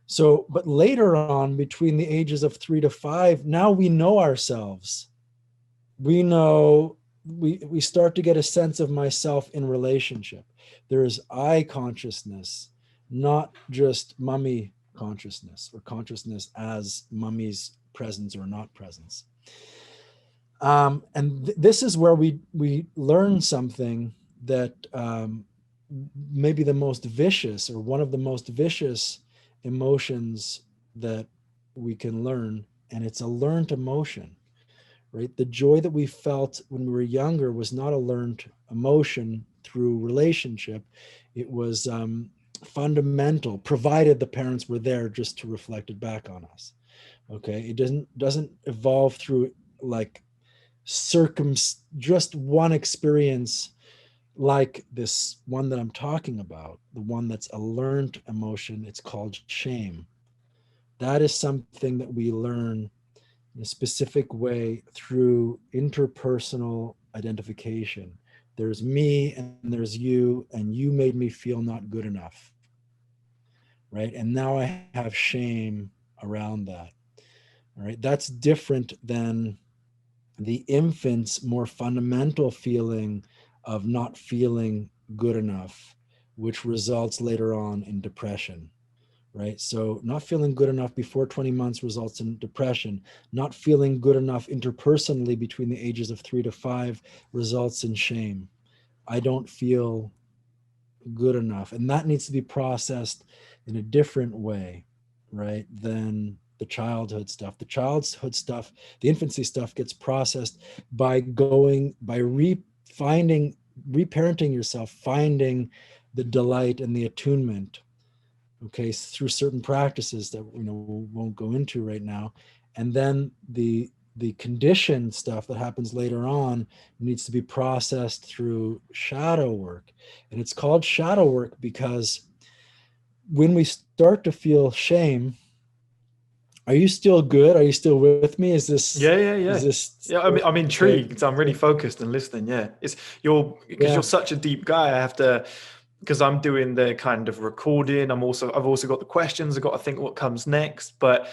B: So, but later on, between the ages of 3 to 5, now we know ourselves. We know, we start to get a sense of myself in relationship. There is I consciousness, not just mummy consciousness, or consciousness as mummy's presence or not presence. And this is where we learn something that maybe the most vicious, or one of the most vicious emotions that we can learn, and it's a learned emotion. Right? The joy that we felt when we were younger was not a learned emotion through relationship. It was fundamental, provided the parents were there just to reflect it back on us. Okay, it doesn't evolve through like just one experience like this one that I'm talking about, the one that's a learned emotion. It's called shame. That is something that we learn in a specific way through interpersonal identification. There's me and there's you, and you made me feel not good enough, right? And now I have shame around that, all right? That's different than the infant's more fundamental feeling of not feeling good enough, which results later on in depression. Right? So not feeling good enough before 20 months results in depression. Not feeling good enough interpersonally between the ages of 3 to 5 results in shame. I don't feel good enough. And that needs to be processed in a different way, right, than the childhood stuff. The childhood stuff, the infancy stuff gets processed by reparenting yourself, finding the delight and the attunement, okay, through certain practices that we won't go into right now. And then the conditioned stuff that happens later on needs to be processed through shadow work. And it's called shadow work because when we start to feel shame, are you still good? Are you still with me? Is this
A: yeah, I'm intrigued. Okay. I'm really focused and listening. Yeah, because you're such a deep guy. I have to because I'm doing the kind of recording. I've also got the questions. I've got to think what comes next. But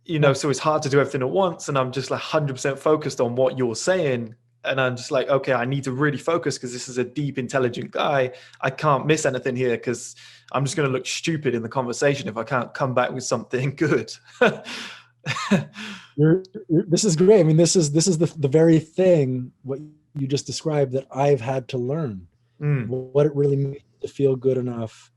B: Yeah.
A: so it's hard to do everything at once. And I'm just like 100% focused on what you're saying. And I'm just like, okay, I need to really focus because this is a deep, intelligent guy. I can't miss anything here because I'm just going to look stupid in the conversation if I can't come back with something good.
B: This is great. I mean, this is the very thing what you just described that I've had to learn
A: Mm.
B: what it really means to feel good enough,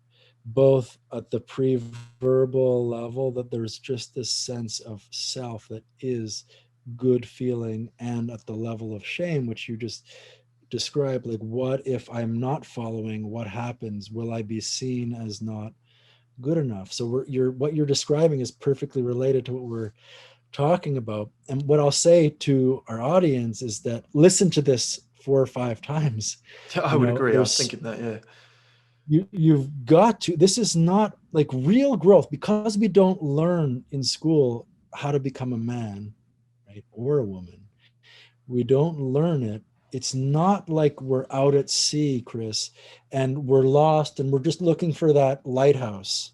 B: both at the pre-verbal level, that there's just this sense of self that is good feeling, and at the level of shame, which you just described, like, what if I'm not following? What happens? Will I be seen as not good enough? So what you're describing is perfectly related to what we're talking about. And what I'll say to our audience is that listen to this 4 or 5 times.
A: I
B: You
A: would
B: know,
A: agree. I was
B: there's
A: thinking that, yeah.
B: you've got to, this is not like real growth, because we don't learn in school how to become a man, right, or a woman. We don't learn it. It's not like we're out at sea, Chris, and we're lost and we're just looking for that lighthouse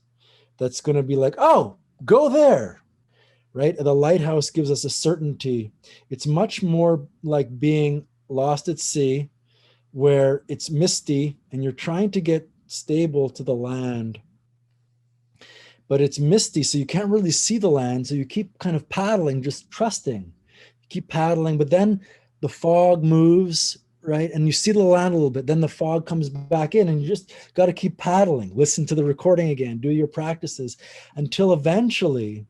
B: that's going to be like, oh, go there, right? The lighthouse gives us a certainty. It's much more like being lost at sea, where it's misty and you're trying to get stable to the land, but it's misty, so you can't really see the land. So you keep kind of paddling, just trusting. You keep paddling, but then the fog moves, right? And you see the land a little bit. Then the fog comes back in, and you just got to keep paddling. Listen to the recording again, do your practices until eventually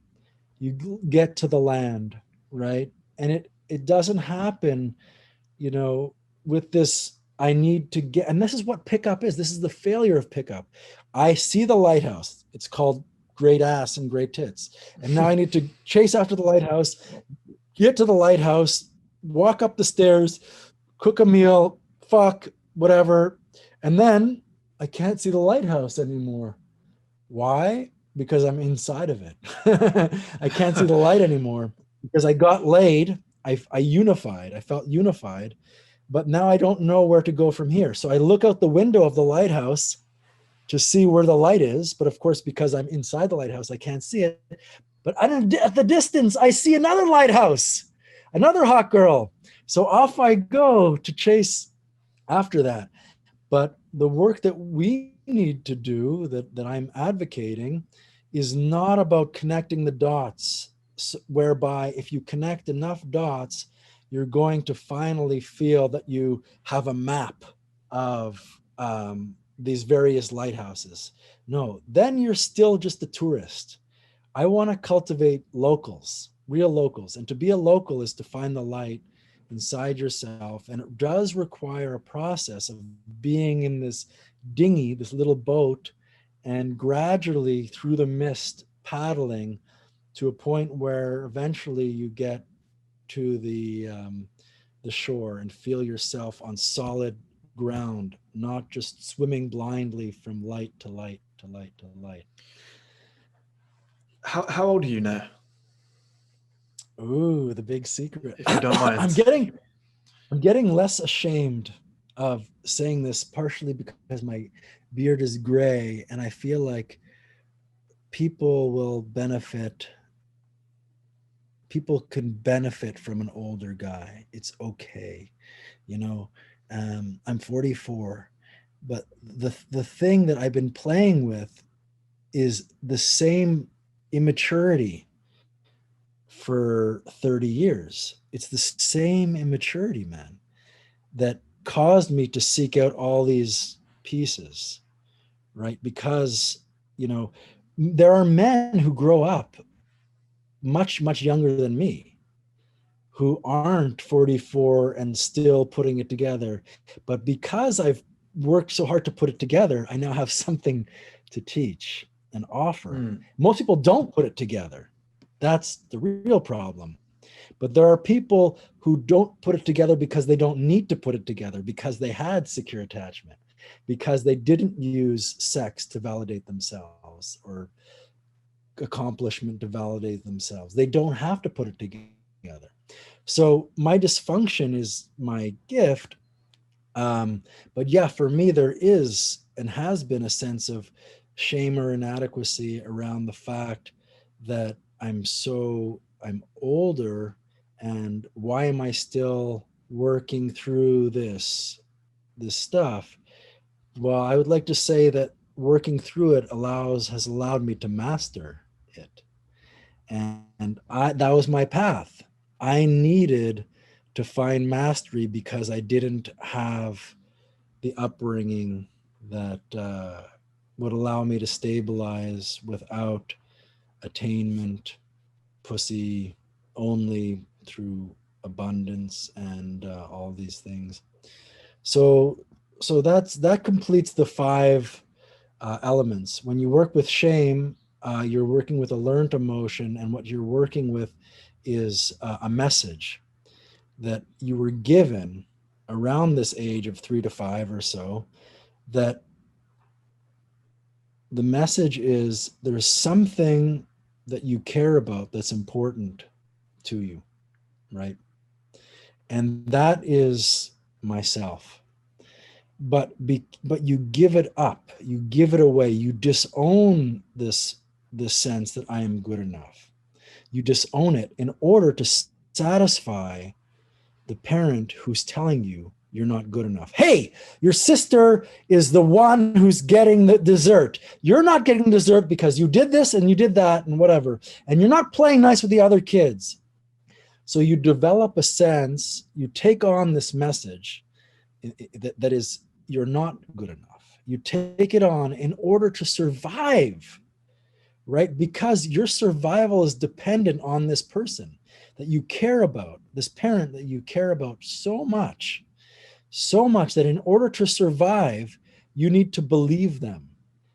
B: you get to the land, right? And it doesn't happen, you know, with this I need to get, and this is what pickup is. This is the failure of pickup. I see the lighthouse. It's called great ass and great tits. And now I need to chase after the lighthouse, get to the lighthouse, walk up the stairs, cook a meal, fuck, whatever. And then I can't see the lighthouse anymore. Why? Because I'm inside of it. I can't see the light anymore because I got laid. I unified. I felt unified, but now I don't know where to go from here. So I look out the window of the lighthouse to see where the light is. But of course, because I'm inside the lighthouse, I can't see it. But at the distance, I see another lighthouse, another hot girl. So off I go to chase after that. But the work that we need to do, that I'm advocating, is not about connecting the dots, whereby if you connect enough dots, you're going to finally feel that you have a map of these various lighthouses. No, then you're still just a tourist. I want to cultivate locals, real locals. And to be a local is to find the light inside yourself. And it does require a process of being in this dinghy, this little boat, and gradually through the mist paddling to a point where eventually you get to the shore and feel yourself on solid ground, not just swimming blindly from light to light to light to light.
A: How old are you now,
B: Ooh, the big secret.
A: if you don't mind?
B: I'm getting less ashamed of saying this, partially because my beard is gray and I feel like people will benefit. People can benefit from an older guy. It's okay. You know, I'm 44, but the thing that I've been playing with is the same immaturity for 30 years. It's the same immaturity, man, that caused me to seek out all these pieces, right? Because, you know, there are men who grow up much, much younger than me who aren't 44 and still putting it together. But because I've worked so hard to put it together, I now have something to teach and offer.
A: Mm.
B: Most people don't put it together. That's the real problem. But there are people who don't put it together because they don't need to put it together, because they had secure attachment, because they didn't use sex to validate themselves or accomplishment to validate themselves. They don't have to put it together. So my dysfunction is my gift. But yeah, for me, there is and has been a sense of shame or inadequacy around the fact that I'm older, and why am I still working through this stuff? Well, I would like to say that working through it has allowed me to master it. And that was my path. I needed to find mastery because I didn't have the upbringing that would allow me to stabilize without attainment, pussy, only through abundance and all these things. So, that completes the five elements. When you work with shame, you're working with a learned emotion, and what you're working with is a message that you were given around this age of 3 to 5 or so, that the message is there's something that you care about that's important to you, right? And that is myself. But you give it up, you give it away, you disown this sense that I am good enough. You disown it in order to satisfy the parent who's telling you you're not good enough. Hey, your sister is the one who's getting the dessert. You're not getting dessert because you did this and you did that and whatever. And you're not playing nice with the other kids. So you develop a sense, you take on this message that is, you're not good enough. You take it on in order to survive, right? Because your survival is dependent on this person that you care about, this parent that you care about so much that in order to survive, you need to believe them.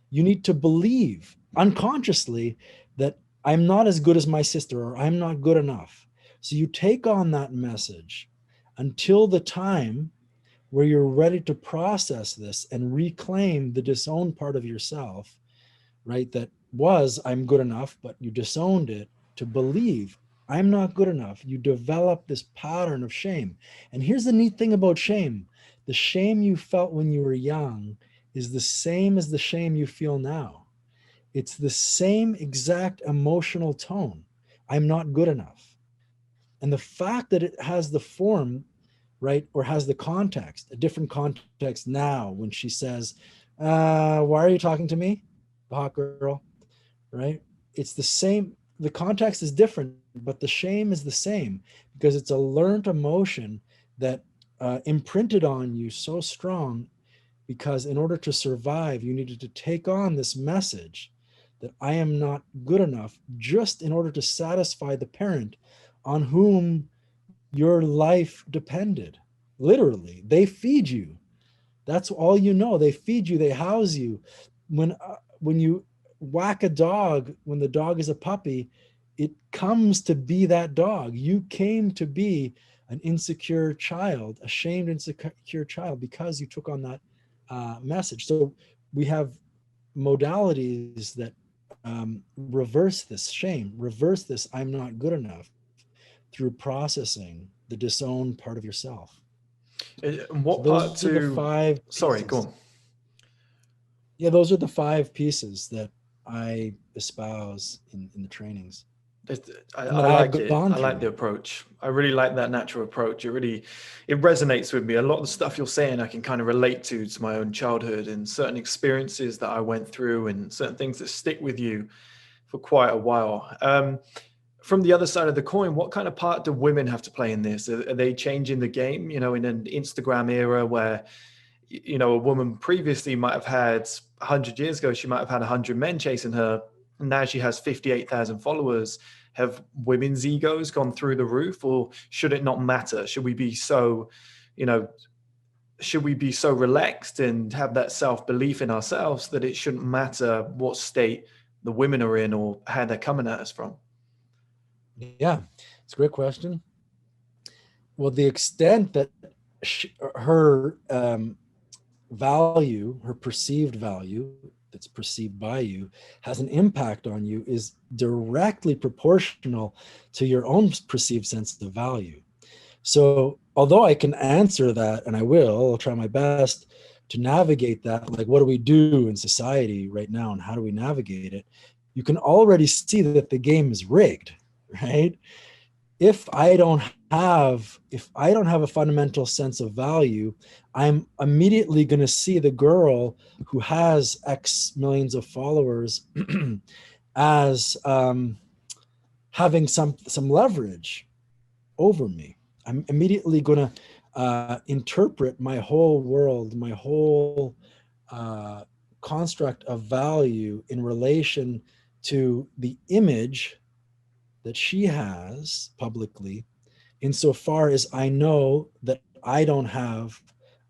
B: You need to believe unconsciously that I'm not as good as my sister, or I'm not good enough. So you take on that message until the time where you're ready to process this and reclaim the disowned part of yourself, right? That was, I'm good enough, but you disowned it to believe I'm not good enough. You develop this pattern of shame. And here's the neat thing about shame. The shame you felt when you were young is the same as the shame you feel now. It's the same exact emotional tone. I'm not good enough. And the fact that it has the form, right, or has the context, a different context now when she says, why are you talking to me, the hot girl, right? It's the same. The context is different, but the shame is the same because it's a learned emotion that imprinted on you so strong, because in order to survive, you needed to take on this message that I am not good enough just in order to satisfy the parent on whom your life depended. Literally, they feed you. That's all you know. They feed you, they house you. When you whack a dog, when the dog is a puppy, it comes to be that dog. You came to be an insecure child, a shamed, insecure child, because you took on that message. So we have modalities that reverse this shame, reverse this I'm not good enough, through processing the disowned part of yourself.
A: And
B: So
A: what part
B: those are the
A: to?
B: five
A: Sorry, go
B: pieces.
A: on.
B: Yeah, those are the five pieces that I espouse in the trainings and
A: I
B: that I've
A: like it.
B: gone
A: I like
B: through.
A: the approach. I really like that natural approach. It resonates with me. A lot of the stuff you're saying, I can kind of relate to my own childhood and certain experiences that I went through and certain things that stick with you for quite a while. From the other side of the coin, what kind of part do women have to play in this? Are they changing the game? You know, in an Instagram era where, a woman previously might have had 100 years ago, she might have had 100 men chasing her. And now she has 58,000 followers. Have women's egos gone through the roof, or should it not matter? Should we be so, you know, should we be so relaxed and have that self-belief in ourselves that it shouldn't matter what state the women are in or how they're coming at us from?
B: Yeah, it's a great question. Well, the extent that her value, her perceived value that's perceived by you, has an impact on you is directly proportional to your own perceived sense of value. So, although I can answer that, and I'll try my best, to navigate that, like what do we do in society right now and how do we navigate it, you can already see that the game is rigged, right? If I don't have a fundamental sense of value, I'm immediately going to see the girl who has X millions of followers as having some leverage over me. I'm immediately going to interpret my whole world, my whole uh, construct of value in relation to the image that she has publicly, insofar as I know that I don't have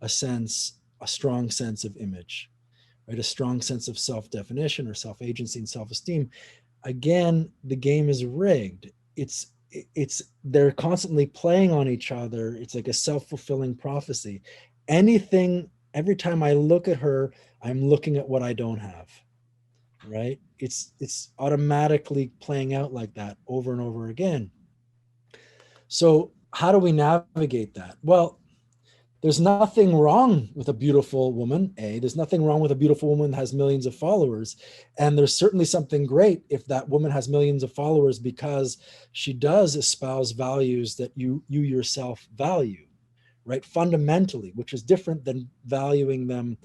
B: a strong sense of image, right? A strong sense of self-definition or self-agency and self-esteem. Again, the game is rigged. It's they're constantly playing on each other. It's like a self-fulfilling prophecy. Every time I look at her, I'm looking at what I don't have, right? It's automatically playing out like that over and over again. So how do we navigate that? Well, there's nothing wrong with a beautiful woman. There's nothing wrong with a beautiful woman that has millions of followers. And there's certainly something great if that woman has millions of followers because she does espouse values that you yourself value, right? Fundamentally, which is different than valuing them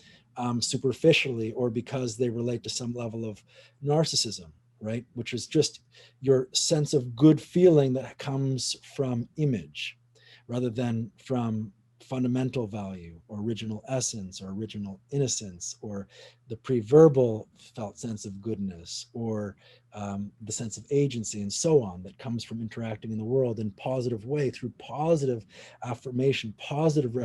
B: superficially or because they relate to some level of narcissism, right? Which is just your sense of good feeling that comes from image rather than from fundamental value or original essence or original innocence or the pre-verbal felt sense of goodness or the sense of agency and so on that comes from interacting in the world in positive way through positive affirmation, positive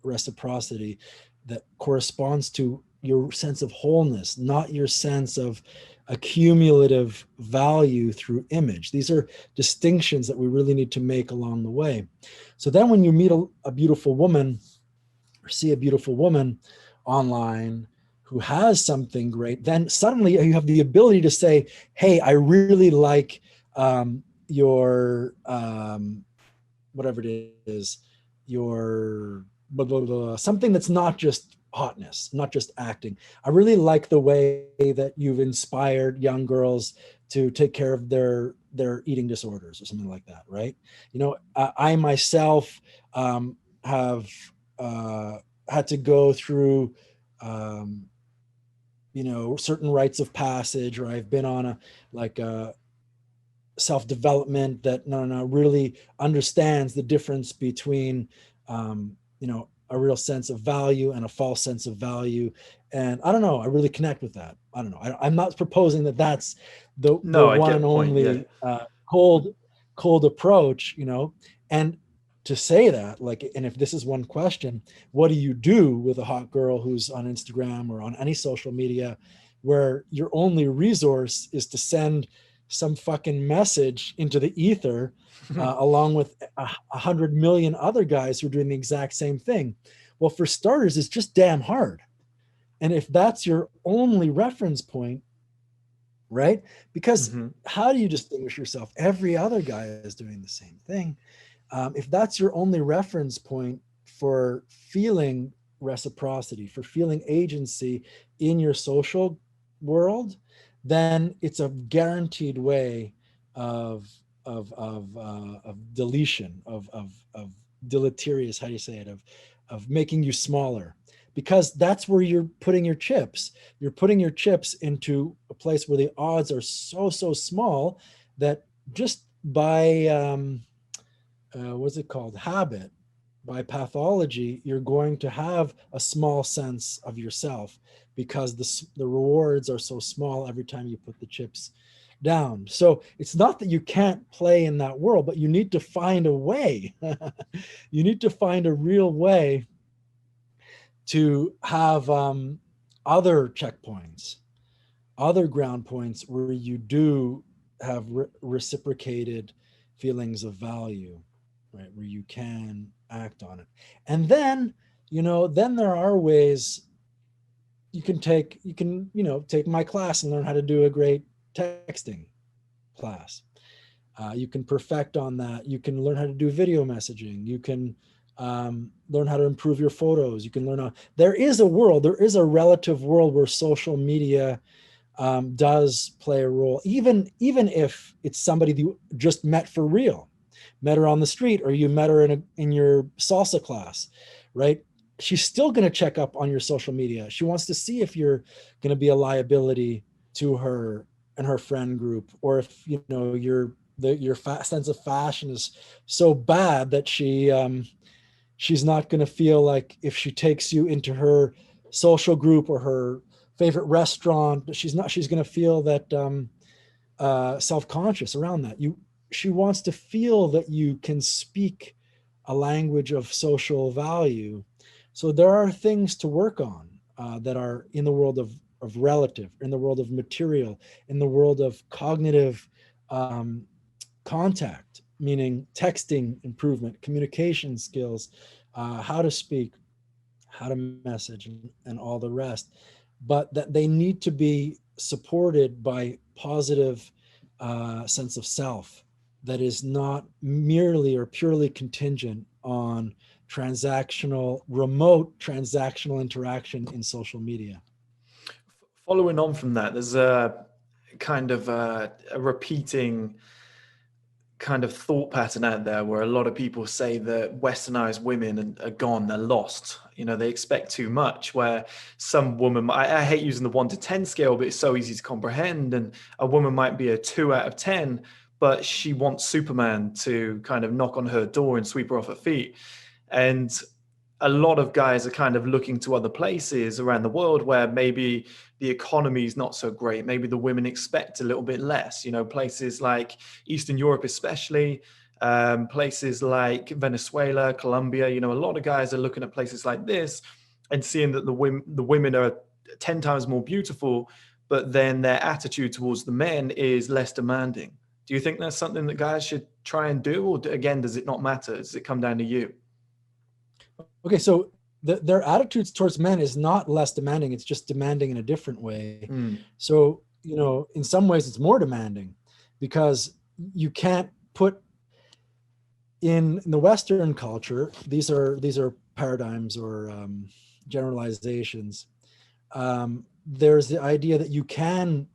B: reciprocity that corresponds to your sense of wholeness, not your sense of accumulative value through image. These are distinctions that we really need to make along the way. So then when you meet a beautiful woman or see a beautiful woman online who has something great, then suddenly you have the ability to say, hey, I really like your whatever it is, your blah, blah, blah, something that's not just hotness, not just acting. I really like the way that you've inspired young girls to take care of their eating disorders or something like that, right? You know, I myself have had to go through certain rites of passage, or I've been on a self-development that no really understands the difference between a real sense of value and a false sense of value. And I don't know, I really connect with that. I don't know, I'm not proposing that that's the
A: No, I
B: one
A: get the point. Yeah.
B: only cold approach, and to say that, like, and if this is one question, what do you do with a hot girl who's on Instagram or on any social media where your only resource is to send some fucking message into the ether along with 100 million other guys who are doing the exact same thing? Well, for starters, it's just damn hard. And if that's your only reference point, right? Because
A: Mm-hmm.
B: how do you distinguish yourself? Every other guy is doing the same thing. If that's your only reference point for feeling reciprocity, for feeling agency in your social world, then it's a guaranteed way of deletion, of deleterious, how do you say it, of making you smaller, because that's where you're putting your chips. You're putting your chips into a place where the odds are so small that just by what's it called, habit, by pathology, you're going to have a small sense of yourself because the rewards are so small every time you put the chips down. So it's not that you can't play in that world, but you need to find a way. You need to find a real way to have other checkpoints, other ground points where you do have reciprocated feelings of value, right? Where you can act on it. And then, then there are ways you can take my class and learn how to do a great texting class. You can perfect on that. You can learn how to do video messaging. You can Learn how to improve your photos. You can learn how, there is a relative world where social media does play a role, even if it's somebody that you just met for real, met her on the street, or you met her in your salsa class, right? She's still going to check up on your social media. She wants to see if you're going to be a liability to her and her friend group, or if you know your sense of fashion is so bad that she's not going to feel like if she takes you into her social group or her favorite restaurant, she's going to feel that self-conscious around that. She wants to feel that you can speak a language of social value. So there are things to work on that are in the world of relative, in the world of material, in the world of cognitive um, contact, meaning texting improvement, communication skills, how to speak, how to message, and all the rest. But that they need to be supported by positive sense of self that is not merely or purely contingent on remote transactional interaction in social media.
A: Following on from that, there's a kind of a repeating kind of thought pattern out there where a lot of people say that westernized women are gone, they're lost. You know, they expect too much. Where some woman, I hate using the 1 to 10 scale, but it's so easy to comprehend. And a woman might be a 2 out of 10, but she wants Superman to kind of knock on her door and sweep her off her feet. And a lot of guys are kind of looking to other places around the world where maybe the economy is not so great. Maybe the women expect a little bit less, you know, places like Eastern Europe, especially places like Venezuela, Colombia, you know, a lot of guys are looking at places like this and seeing that the women are 10 times more beautiful, but then their attitude towards the men is less demanding. Do you think that's something that guys should try and do? Or again, does it not matter? Does it come down to you?
B: Okay, so their attitudes towards men is not less demanding. It's just demanding in a different way.
A: Mm.
B: So, you know, in some ways it's more demanding because you can't put in the Western culture, these are paradigms or generalizations. There's the idea that you can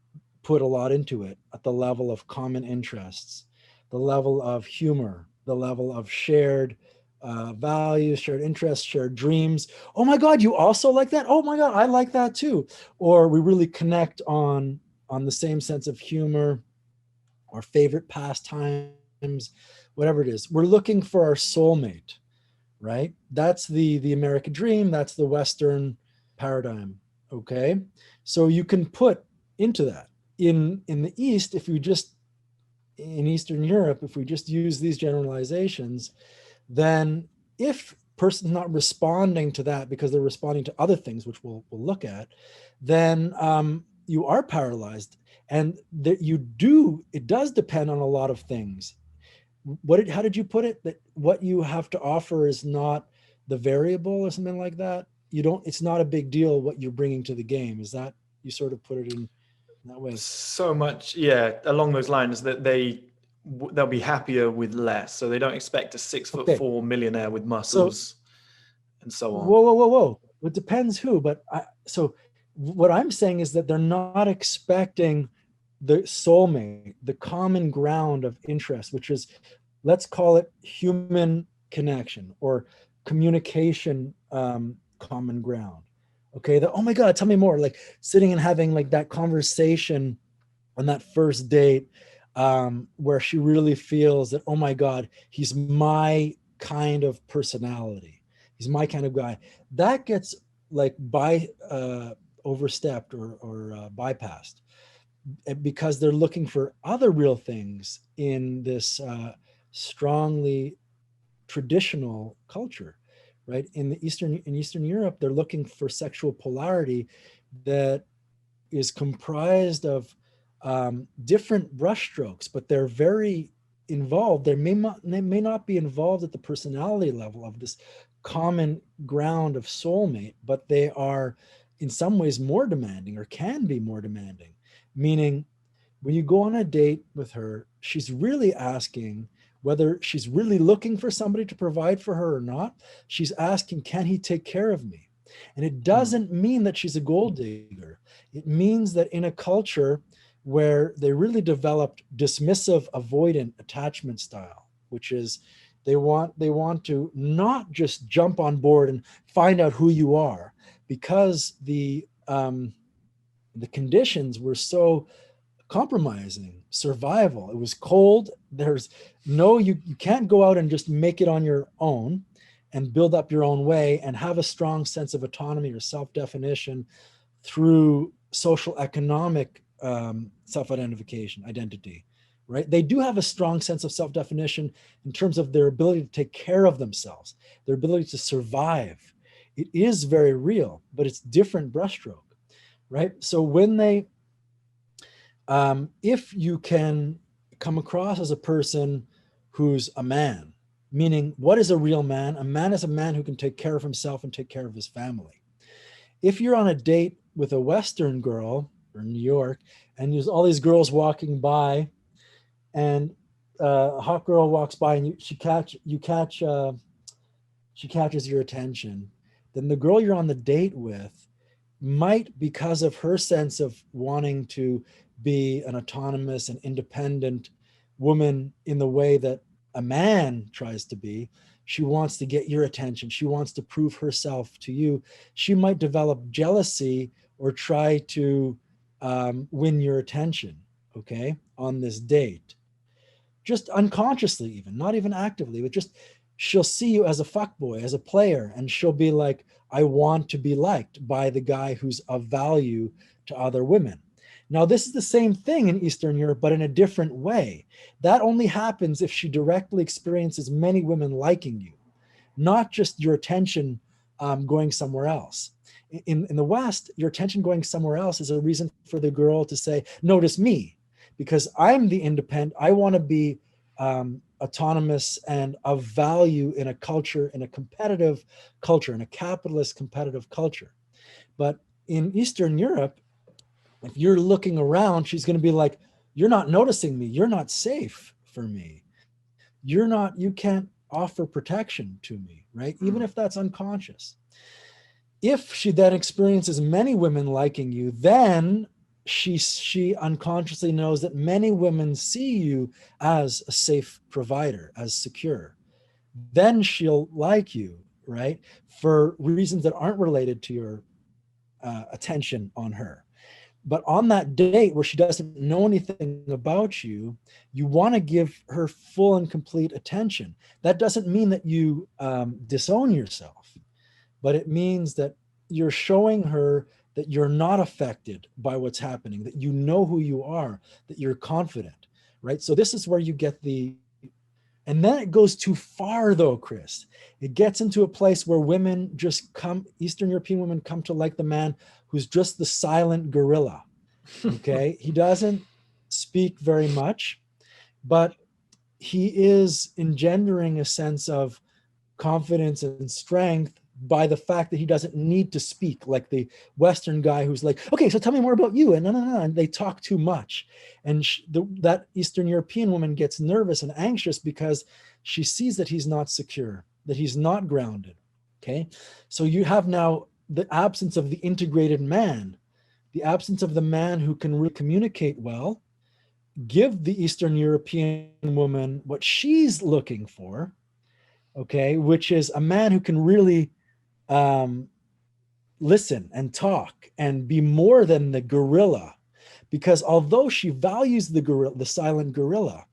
B: put a lot into it at the level of common interests, the level of humor, the level of shared values, shared interests, shared dreams. Oh my God, you also like that? Oh my God, I like that too. Or we really connect on the same sense of humor, our favorite pastimes, whatever it is. We're looking for our soulmate, right? That's the American dream. That's the Western paradigm. Okay, so you can put into that in the East. If you just in Eastern Europe, if we just use these generalizations, then if person's not responding to that because they're responding to other things, which we'll look at, then you are paralyzed, and that it does depend on a lot of things. How did you put it? That what you have to offer is not the variable or something like that. It's not a big deal what you're bringing to the game. Is that, you sort of put it in that way?
A: So much, yeah, along those lines that they'll be happier with less. So they don't expect a 6 foot
B: Okay,
A: four millionaire with
B: so
A: muscles and so on.
B: whoa. It depends who, but so what I'm saying is that they're not expecting the soulmate, the common ground of interest, which is, let's call it human connection or communication, common ground. Okay, oh my God, tell me more. Like sitting and having like that conversation on that first date, where she really feels that, oh my God, he's my kind of personality. He's my kind of guy. That gets like overstepped or bypassed because they're looking for other real things in this strongly traditional culture, right? In Eastern Europe, they're looking for sexual polarity that is comprised of different brushstrokes, but they're very involved. They may not be involved at the personality level of this common ground of soulmate, but they are in some ways more demanding, or can be more demanding. Meaning, when you go on a date with her, she's really asking, whether she's really looking for somebody to provide for her or not, she's asking, can he take care of me? And it doesn't mean that she's a gold digger. It means that in a culture where they really developed dismissive, avoidant attachment style, which is they want to not just jump on board and find out who you are, because the conditions were so compromising. Survival, it was cold. There's no, you can't go out and just make it on your own and build up your own way and have a strong sense of autonomy or self-definition through social economic self-identification, identity, right? They do have a strong sense of self-definition in terms of their ability to take care of themselves, their ability to survive. It is very real, but it's different brushstroke, right? So when they, if you can come across as a person who's a man, meaning what is a real man? A man is a man who can take care of himself and take care of his family. If you're on a date with a Western girl or New York, and there's all these girls walking by, and a hot girl walks by, and she catches your attention, then the girl you're on the date with might, because of her sense of wanting to be an autonomous and independent woman in the way that a man tries to be, she wants to get your attention. She wants to prove herself to you. She might develop jealousy or try to win your attention, okay, on this date. Just unconsciously even, not even actively, but just she'll see you as a fuckboy, as a player, and she'll be like, I want to be liked by the guy who's of value to other women. Now, this is the same thing in Eastern Europe, but in a different way. That only happens if she directly experiences many women liking you, not just your attention going somewhere else. In the West, your attention going somewhere else is a reason for the girl to say, notice me, because I'm the independent. I want to be autonomous and of value in a culture, in a competitive culture, in a capitalist competitive culture. But in Eastern Europe, if you're looking around, she's going to be like, you're not noticing me. You're not safe for me. You can't offer protection to me, right? Even if that's unconscious. If she then experiences many women liking you, then she unconsciously knows that many women see you as a safe provider, as secure. Then she'll like you, right? For reasons that aren't related to your attention on her. But on that date where she doesn't know anything about you, you want to give her full and complete attention. That doesn't mean that you disown yourself, but it means that you're showing her that you're not affected by what's happening, that you know who you are, that you're confident, right? So this is where you get and then it goes too far though, Chris. It gets into a place where women just Eastern European women come to like the man who's just the silent gorilla, okay? He doesn't speak very much, but he is engendering a sense of confidence and strength by the fact that he doesn't need to speak like the Western guy who's like, okay, so tell me more about you. And no, and they talk too much. And that Eastern European woman gets nervous and anxious because she sees that he's not secure, that he's not grounded, okay? So you have now the absence of the integrated man, the absence of the man who can really communicate well, give the Eastern European woman what she's looking for, okay, which is a man who can really listen and talk and be more than the gorilla. Because although she values the silent gorilla,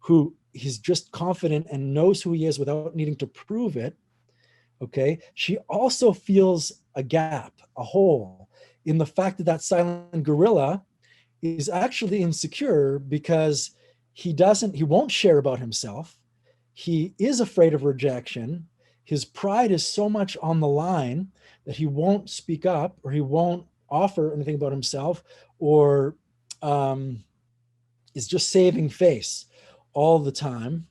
B: who he's just confident and knows who he is without needing to prove it, okay, she also feels a gap, a hole in the fact that that silent gorilla is actually insecure because he won't share about himself. He is afraid of rejection. His pride is so much on the line that he won't speak up, or he won't offer anything about himself, or is just saving face all the time,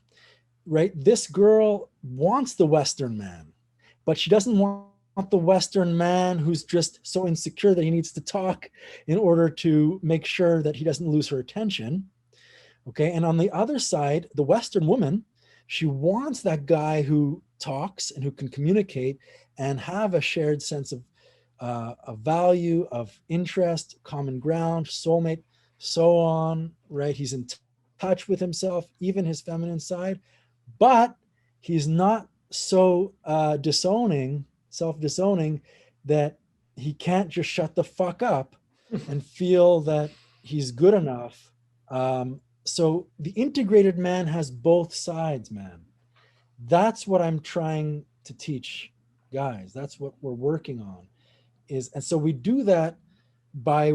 B: right? This girl wants the Western man, but she doesn't want the Western man who's just so insecure that he needs to talk in order to make sure that he doesn't lose her attention, okay? And on the other side, the Western woman She wants that guy who talks and who can communicate and have a shared sense of value, of interest, common ground, soulmate, so on, right? He's in touch with himself, even his feminine side, but he's not so disowning, self-disowning, that he can't just shut the fuck up and feel that he's good enough. So the integrated man has both sides, man. That's what I'm trying to teach guys. That's what we're working on. And so we do that by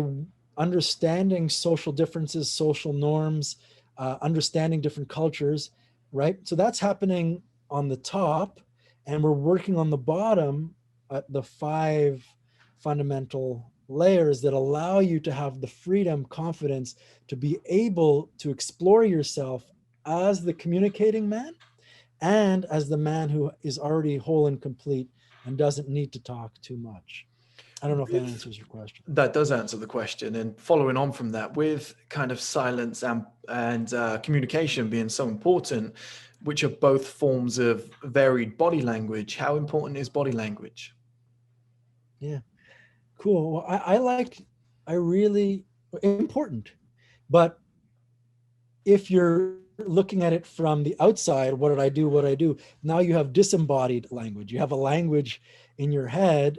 B: understanding social differences, social norms, understanding different cultures, right? So that's happening on the top, and we're working on the bottom at the 5 fundamental layers that allow you to have the freedom, confidence to be able to explore yourself as the communicating man and as the man who is already whole and complete and doesn't need to talk too much. I don't know if that
A: With
B: answers your question.
A: That does answer the question. And following on from that, with kind of silence and communication being so important, which are both forms of varied body language, how important is body language?
B: Yeah, cool. Well, I really important, but if you're looking at it from the outside, what did I do? What I do? Now you have disembodied language. You have a language in your head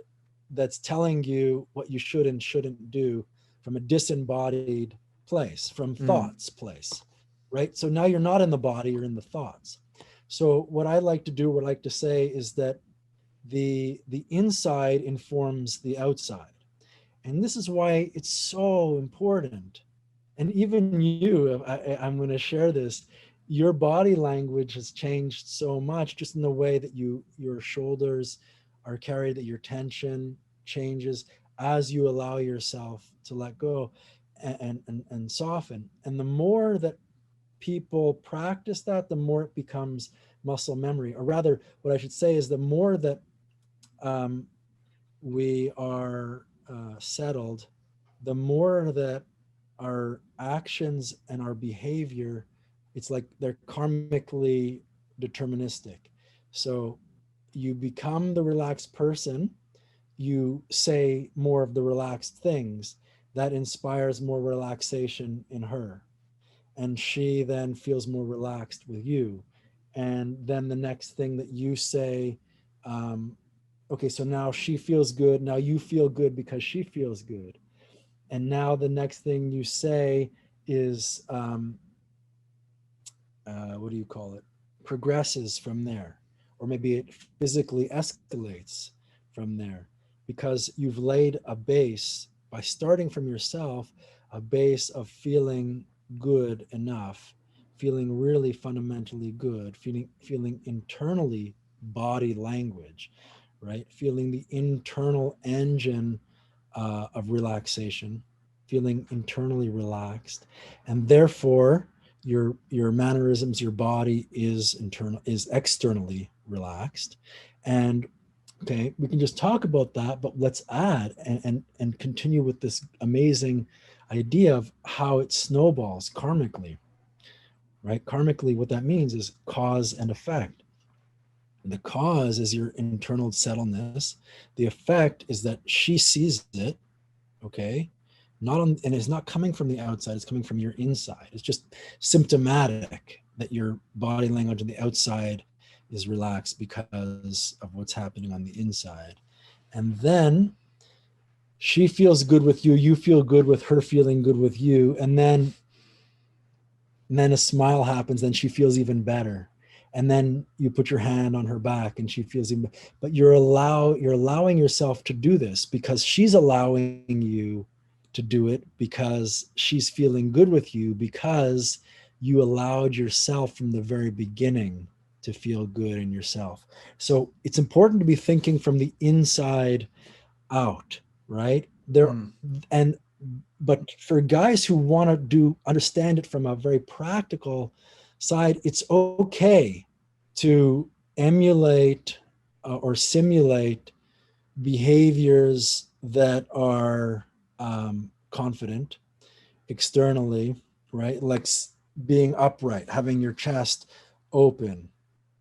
B: that's telling you what you should and shouldn't do from a disembodied place, from
A: Mm.
B: thoughts place, right? So now you're not in the body, you're in the thoughts. So what I like to do, what I like to say is that the inside informs the outside. And this is why it's so important. And even you, I'm going to share this. Your body language has changed so much, just in the way that your shoulders are carried, that your tension changes as you allow yourself to let go and soften. And the more that people practice that, the more it becomes muscle memory. Or rather, what I should say is the more that um, we are settled, the more that our actions and our behavior, it's like they're karmically deterministic. So you become the relaxed person, you say more of the relaxed things that inspires more relaxation in her, and she then feels more relaxed with you. And then the next thing that you say, um, okay, so now she feels good, now you feel good because she feels good. And now the next thing you say is what do you call it, progresses from there, or maybe it physically escalates from there, because you've laid a base by starting from yourself, a base of feeling good enough, feeling really fundamentally good, feeling internally body language, right, feeling the internal engine of relaxation, feeling internally relaxed, and therefore your mannerisms, your body is externally relaxed. And okay, we can just talk about that, but let's add and continue with this amazing idea of how it snowballs karmically, right? Karmically, what that means is cause and effect. The cause is your internal settledness. The effect is that she sees it, okay, not on, and it's not coming from the outside, it's coming from your inside. It's just symptomatic that your body language on the outside is relaxed because of what's happening on the inside. And then she feels good with you, you feel good with her feeling good with you, and then a smile happens, then she feels even better. And then you put your hand on her back and she feels even, but you're allowing yourself to do this because she's allowing you to do it, because she's feeling good with you, because you allowed yourself from the very beginning to feel good in yourself. So it's important to be thinking from the inside out, right? There
A: Mm.
B: and but for guys who want to do understand it from a very practical side, it's okay to emulate or simulate behaviors that are confident externally, right? Like being upright, having your chest open,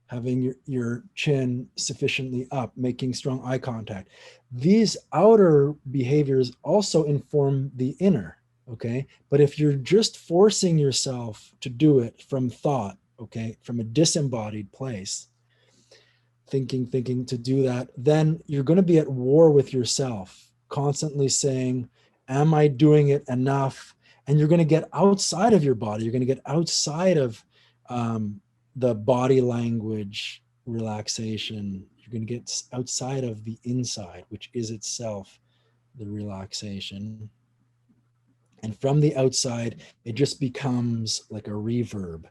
B: having your chin sufficiently up, making strong eye contact. These outer behaviors also inform the inner, okay? But if you're just forcing yourself to do it from thought, okay, from a disembodied place, thinking to do that, then you're going to be at war with yourself, constantly saying, am I doing it enough? And you're going to get outside of your body. You're going to get outside of the body language relaxation. You're going to get outside of the inside, which is itself the relaxation. And from the outside, it just becomes like a reverb,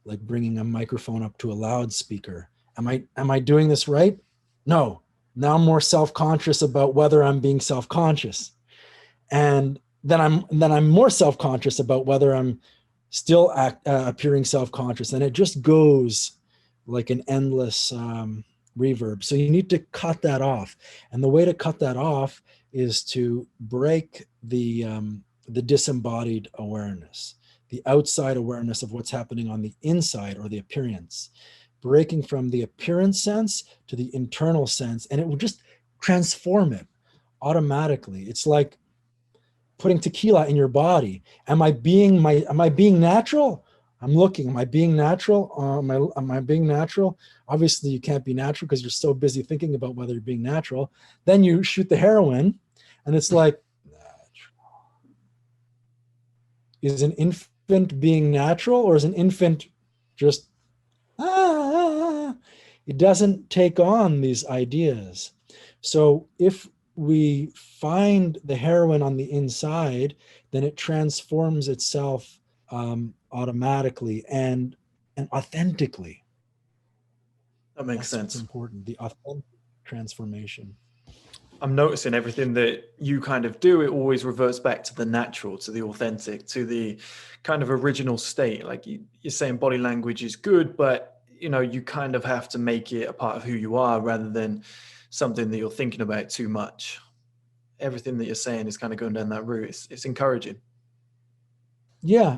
B: like bringing a microphone up to a loudspeaker. Am I doing this right? No. Now I'm more self-conscious about whether I'm being self-conscious. And then I'm more self-conscious about whether I'm still appearing self-conscious. And it just goes like an endless reverb. So you need to cut that off. And the way to cut that off is to break the disembodied awareness, the outside awareness of what's happening on the inside, or the appearance, breaking from the appearance sense to the internal sense, and it will just transform it automatically. It's like putting tequila in your body. Am I being natural? I'm looking, am I being natural? Am I being natural? Obviously you can't be natural because you're so busy thinking about whether you're being natural. Then you shoot the heroin and it's like, is an infant being natural, or is an infant just, it doesn't take on these ideas. So if we find the heroin on the inside, then it transforms itself automatically and authentically.
A: That makes
B: That's what's
A: sense.
B: important, the authentic transformation.
A: I'm noticing everything that you kind of do, it always reverts back to the natural, to the authentic, to the kind of original state. Like you're saying body language is good, but you kind of have to make it a part of who you are rather than something that you're thinking about too much. Everything that you're saying is kind of going down that route. It's encouraging.
B: Yeah,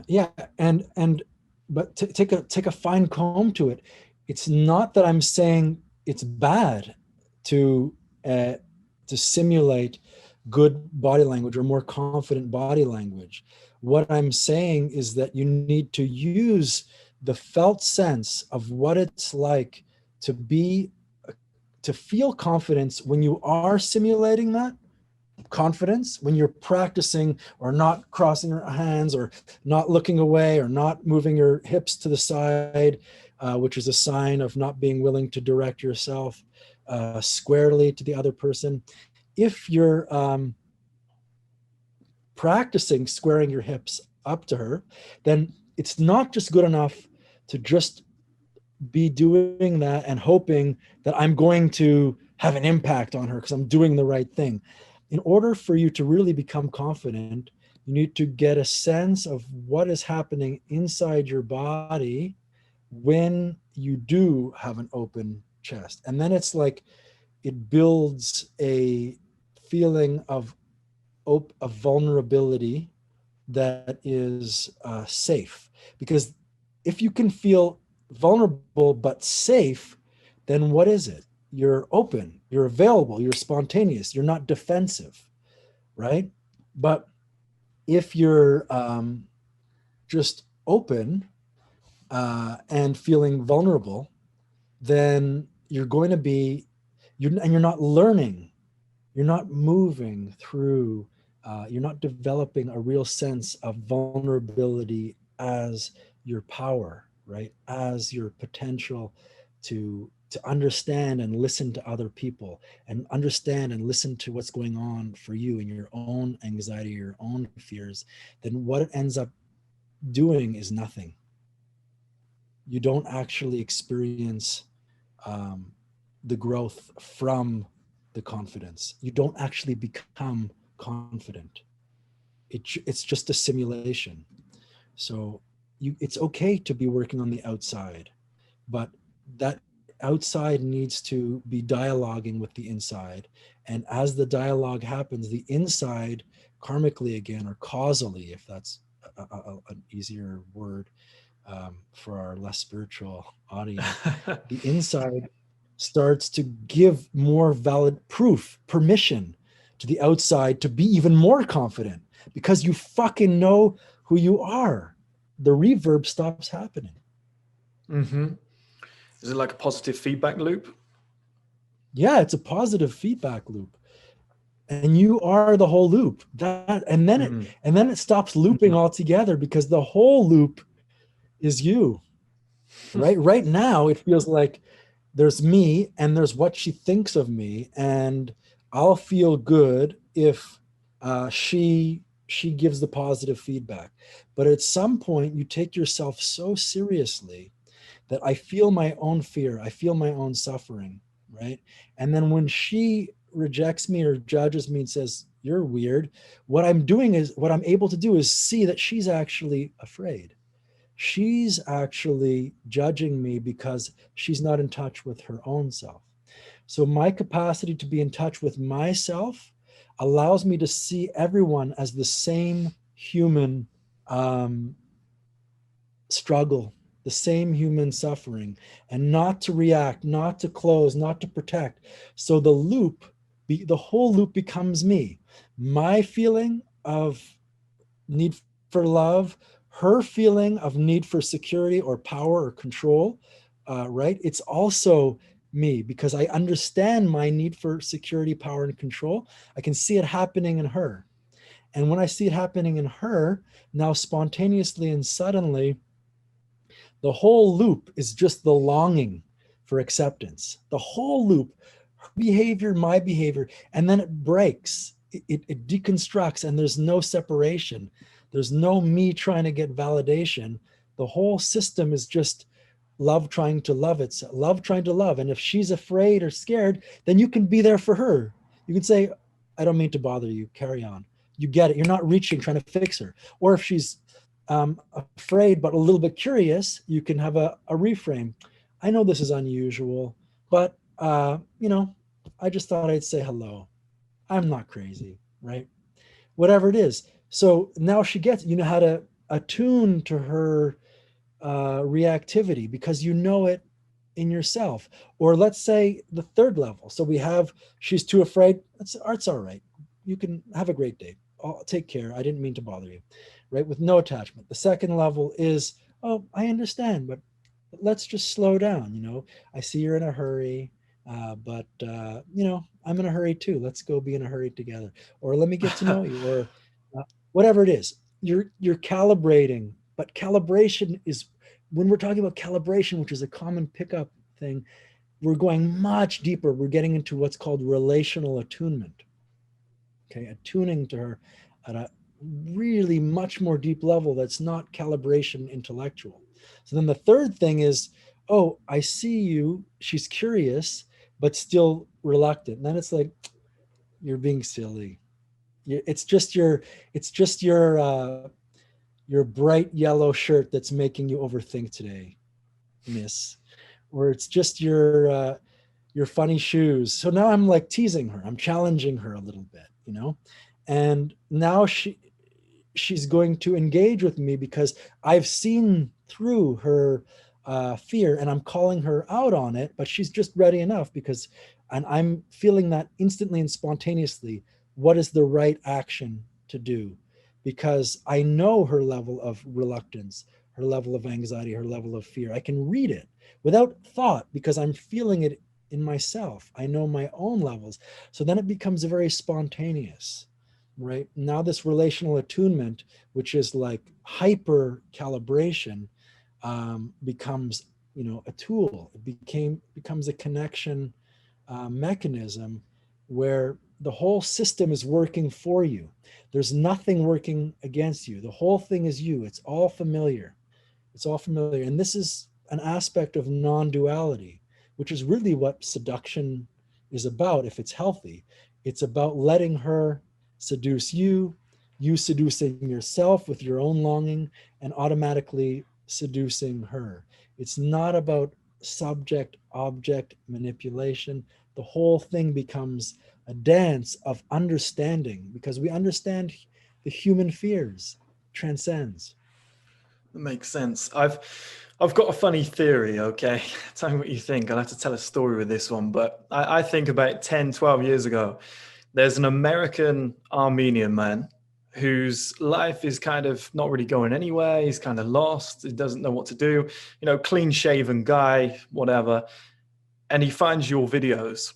B: and but take a fine comb to it. It's not that I'm saying it's bad to uh, to simulate good body language or more confident body language. What I'm saying is that you need to use the felt sense of what it's like to be to feel confidence when you are simulating that confidence, when you're practicing or not crossing your hands or not looking away or not moving your hips to the side, which is a sign of not being willing to direct yourself squarely to the other person. If you're practicing squaring your hips up to her, then it's not just good enough to just be doing that and hoping that I'm going to have an impact on her because I'm doing the right thing. In order for you to really become confident, you need to get a sense of what is happening inside your body when you do have an open chest. And then it's like it builds a feeling of vulnerability that is safe. Because if you can feel vulnerable but safe, then what is it? You're open, you're available, you're spontaneous, you're not defensive, right? But if you're just open and feeling vulnerable, then you're going to be, and you're not learning, you're not moving through, you're not developing a real sense of vulnerability as your power, right? As your potential to understand and listen to other people and understand and listen to what's going on for you and your own anxiety, your own fears. Then what it ends up doing is nothing. You don't actually experience um, the growth from the confidence. You don't actually become confident. It's just a simulation. So it's okay to be working on the outside, but that outside needs to be dialoguing with the inside. And as the dialogue happens, the inside karmically again, or causally, if that's an easier word, for our less spiritual audience, the inside starts to give more valid proof, permission to the outside to be even more confident because you fucking know who you are. The reverb stops happening.
A: Mm-hmm. Is it like a positive feedback loop?
B: Yeah, it's a positive feedback loop. And you are the whole loop. That
A: Mm-hmm.
B: and then it stops looping altogether because the whole loop is you. Right now it feels like there's me and there's what she thinks of me, and I'll feel good if she gives the positive feedback. But at some point you take yourself so seriously that I feel my own fear, I feel my own suffering, right? And then when she rejects me or judges me and says you're weird, what I'm able to do is see that she's actually afraid. She's actually judging me because she's not in touch with her own self. So my capacity to be in touch with myself allows me to see everyone as the same human um, struggle, the same human suffering, and not to react, not to close, not to protect. So the whole loop becomes me. My feeling of need for love, her feeling of need for security or power or control, right? It's also me because I understand my need for security, power, and control. I can see it happening in her. And when I see it happening in her, now spontaneously and suddenly, the whole loop is just the longing for acceptance. The whole loop, her behavior, my behavior, and then it breaks. It deconstructs, and there's no separation. There's no me trying to get validation. The whole system is just love trying to love itself, love trying to love. And if she's afraid or scared, then you can be there for her. You can say, I don't mean to bother you, carry on. You get it. You're not reaching, trying to fix her. Or if she's afraid but a little bit curious, you can have a reframe. I know this is unusual, but I just thought I'd say hello. I'm not crazy, right? Whatever it is. So now she gets, you know how to attune to her reactivity because you know it in yourself. Or let's say the third level. So we have, she's too afraid. Art's all right. You can have a great day. I'll take care. I didn't mean to bother you, right? With no attachment. The second level is, oh, I understand, but let's just slow down. I see you're in a hurry, but I'm in a hurry too. Let's go be in a hurry together. Or let me get to know you. Or whatever it is, you're calibrating. But calibration is, when we're talking about calibration, which is a common pickup thing, we're going much deeper. We're getting into what's called relational attunement. Okay, attuning to her at a really much more deep level that's not calibration intellectual. So then the third thing is, oh, I see you. She's curious, but still reluctant. And then it's like, you're being silly. It's just your bright yellow shirt that's making you overthink today, miss. Or it's just your funny shoes. So now I'm like teasing her. I'm challenging her a little bit. And now she's going to engage with me because I've seen through her fear and I'm calling her out on it, but she's just ready enough and I'm feeling that instantly and spontaneously. What is the right action to do? Because I know her level of reluctance, her level of anxiety, her level of fear. I can read it without thought because I'm feeling it in myself. I know my own levels. So then it becomes very spontaneous, right? Now this relational attunement, which is like hyper calibration, becomes, a tool. It becomes a connection mechanism where the whole system is working for you. There's nothing working against you. The whole thing is you. It's all familiar. It's all familiar. And this is an aspect of non-duality, which is really what seduction is about if it's healthy. It's about letting her seduce you, you seducing yourself with your own longing, and automatically seducing her. It's not about subject object manipulation. The whole thing becomes a dance of understanding because we understand the human fears, transcends.
A: That makes sense. I've got a funny theory, okay? Tell me what you think. I'll have to tell a story with this one, but I think about 10, 12 years ago, there's an American Armenian man whose life is kind of not really going anywhere. He's kind of lost. He doesn't know what to do. You know, clean shaven guy, whatever. And he finds your videos.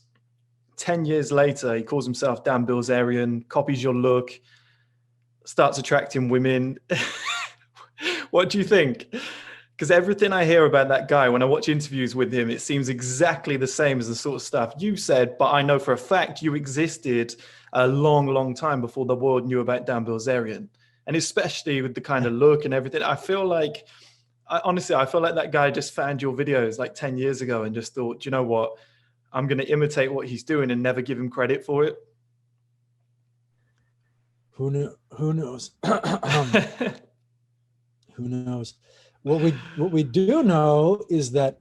A: 10 years later, he calls himself Dan Bilzerian, copies your look, starts attracting women. What do you think? Because everything I hear about that guy, when I watch interviews with him, it seems exactly the same as the sort of stuff you said, but I know for a fact you existed a long, long time before the world knew about Dan Bilzerian. And especially with the kind of look and everything, I feel like, honestly, I feel like that guy just found your videos like 10 years ago and just thought, "Do you know what? I'm going to imitate what he's doing and never give him credit for it."
B: Who knew? Who knows? Who knows? What we do know is that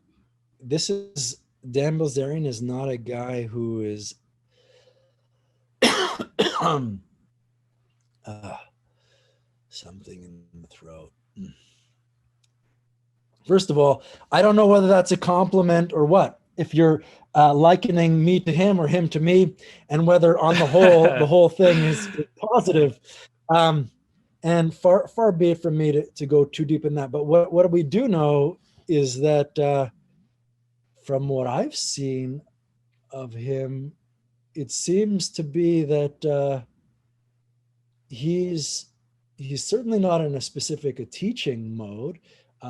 B: this is Dan Bilzerian is not a guy who is uh, something in the throat. First of all, I don't know whether that's a compliment or what. If you're likening me to him or him to me, and whether on the whole thing is positive. And far be it from me to go too deep in that. But what we do know is that from what I've seen of him, it seems to be that he's certainly not in a specific a teaching mode.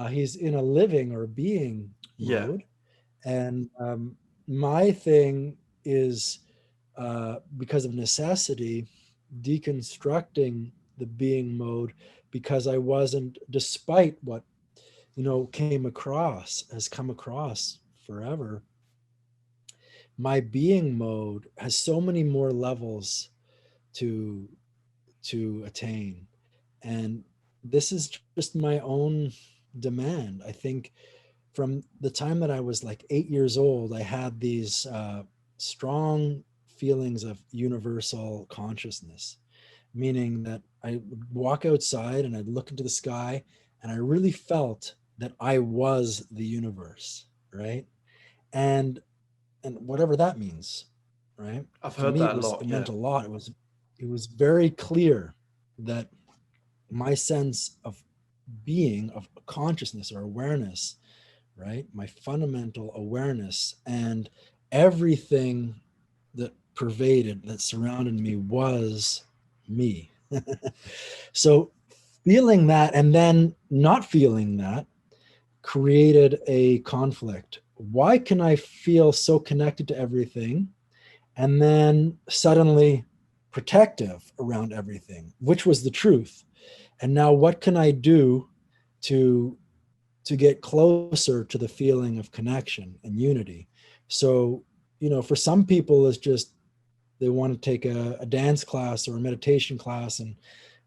B: He's in a living or being
A: Yeah.
B: mode. And my thing is, because of necessity, deconstructing the being mode, because I wasn't, despite what has come across forever, my being mode has so many more levels to attain. And this is just my own demand. I think from the time that I was like 8 years old, I had these strong feelings of universal consciousness, meaning that I would walk outside and I'd look into the sky and I really felt that I was the universe, right? And whatever that means, right?
A: I've
B: To
A: heard
B: me,
A: that a lot.
B: it
A: Yeah.
B: meant a lot. It was very clear that my sense of being, of consciousness or awareness, right? My fundamental awareness and everything that that surrounded me was me. So feeling that and then not feeling that created a conflict. Why can I feel so connected to everything and then suddenly protective around everything, which was the truth? And now what can I do to get closer to the feeling of connection and unity? So, for some people, it's just they want to take a dance class or a meditation class and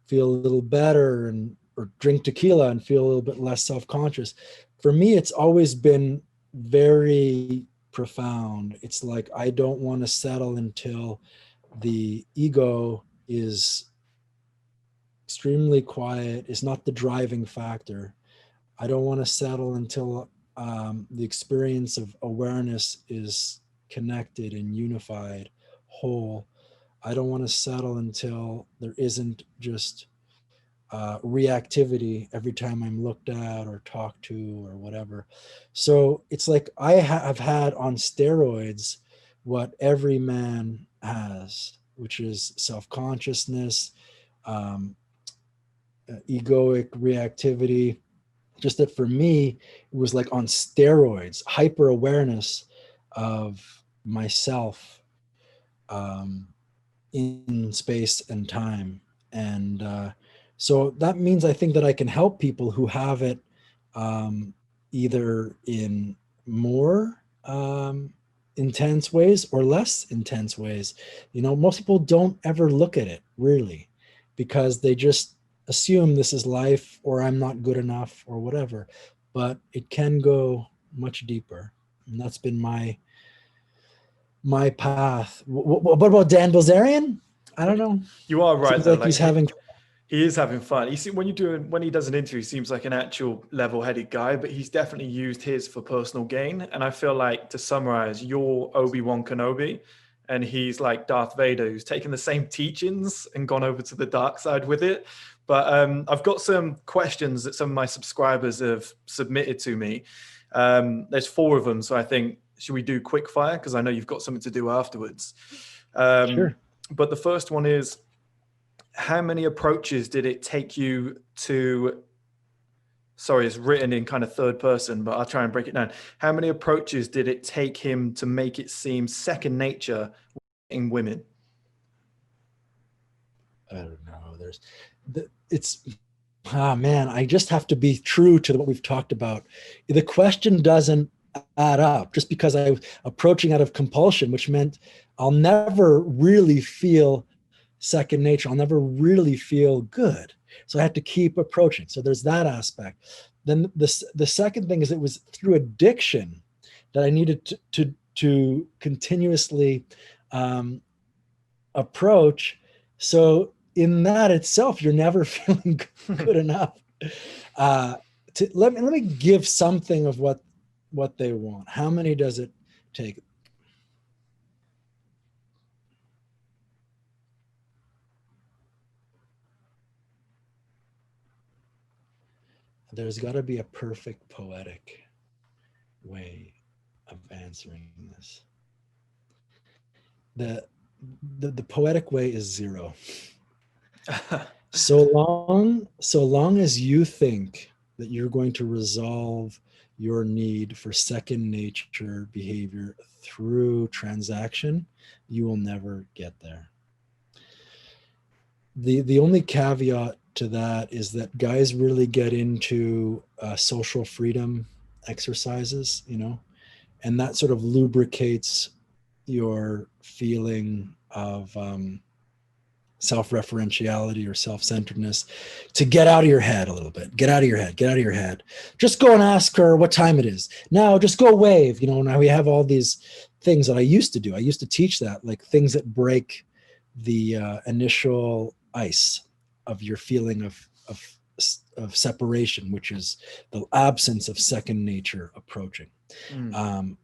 B: feel a little better, and or drink tequila and feel a little bit less self-conscious. For me, it's always been very profound. It's like I don't want to settle until the ego is extremely quiet, is not the driving factor. I don't want to settle until the experience of awareness is connected and unified, whole. I don't want to settle until there isn't just reactivity every time I'm looked at or talked to or whatever. So it's like I have had on steroids what every man has, which is self-consciousness, um, egoic reactivity. Just that for me, it was like on steroids, hyper awareness of myself um, in space and time. And so that means I think that I can help people who have it either in more intense ways or less intense ways. Most people don't ever look at it really, because they just assume this is life, or I'm not good enough, or whatever. But it can go much deeper. And that's been my path. What about Dan Bilzerian? I don't know.
A: You are right
B: Seems
A: though.
B: like
A: Like
B: he's having.
A: He is having fun. When he does an interview, he seems like an actual level-headed guy, but he's definitely used his for personal gain. And I feel like, to summarize, you're Obi-Wan Kenobi, and he's like Darth Vader, who's taken the same teachings and gone over to the dark side with it. But I've got some questions that some of my subscribers have submitted to me. There's 4 of them, so I think, should we do quick fire? Because I know you've got something to do afterwards.
B: Sure.
A: But the first one is, how many approaches did it take you to, sorry, it's written in kind of third person, but I'll try and break it down. How many approaches did it take him to make it seem second nature in women?
B: I don't know. Man, I just have to be true to what we've talked about. The question doesn't add up just because I was approaching out of compulsion, which meant I'll never really feel second nature. I'll never really feel good. So I had to keep approaching. So there's that aspect. Then the second thing is, it was through addiction that I needed to continuously approach. So in that itself, you're never feeling good enough. Let me give something of what they want. How many does it take? There's got to be a perfect poetic way of answering this. The poetic way is 0. So long as you think that you're going to resolve your need for second nature behavior through transaction, you will never get there. The only caveat to that is that guys really get into social freedom exercises, and that sort of lubricates your feeling of self-referentiality or self-centeredness, to get out of your head a little bit. Get out of your head. Just go and ask her what time it is. Now just go wave. Now we have all these things that I used to do. I used to teach that, like things that break the initial ice of your feeling of separation, which is the absence of second nature approaching.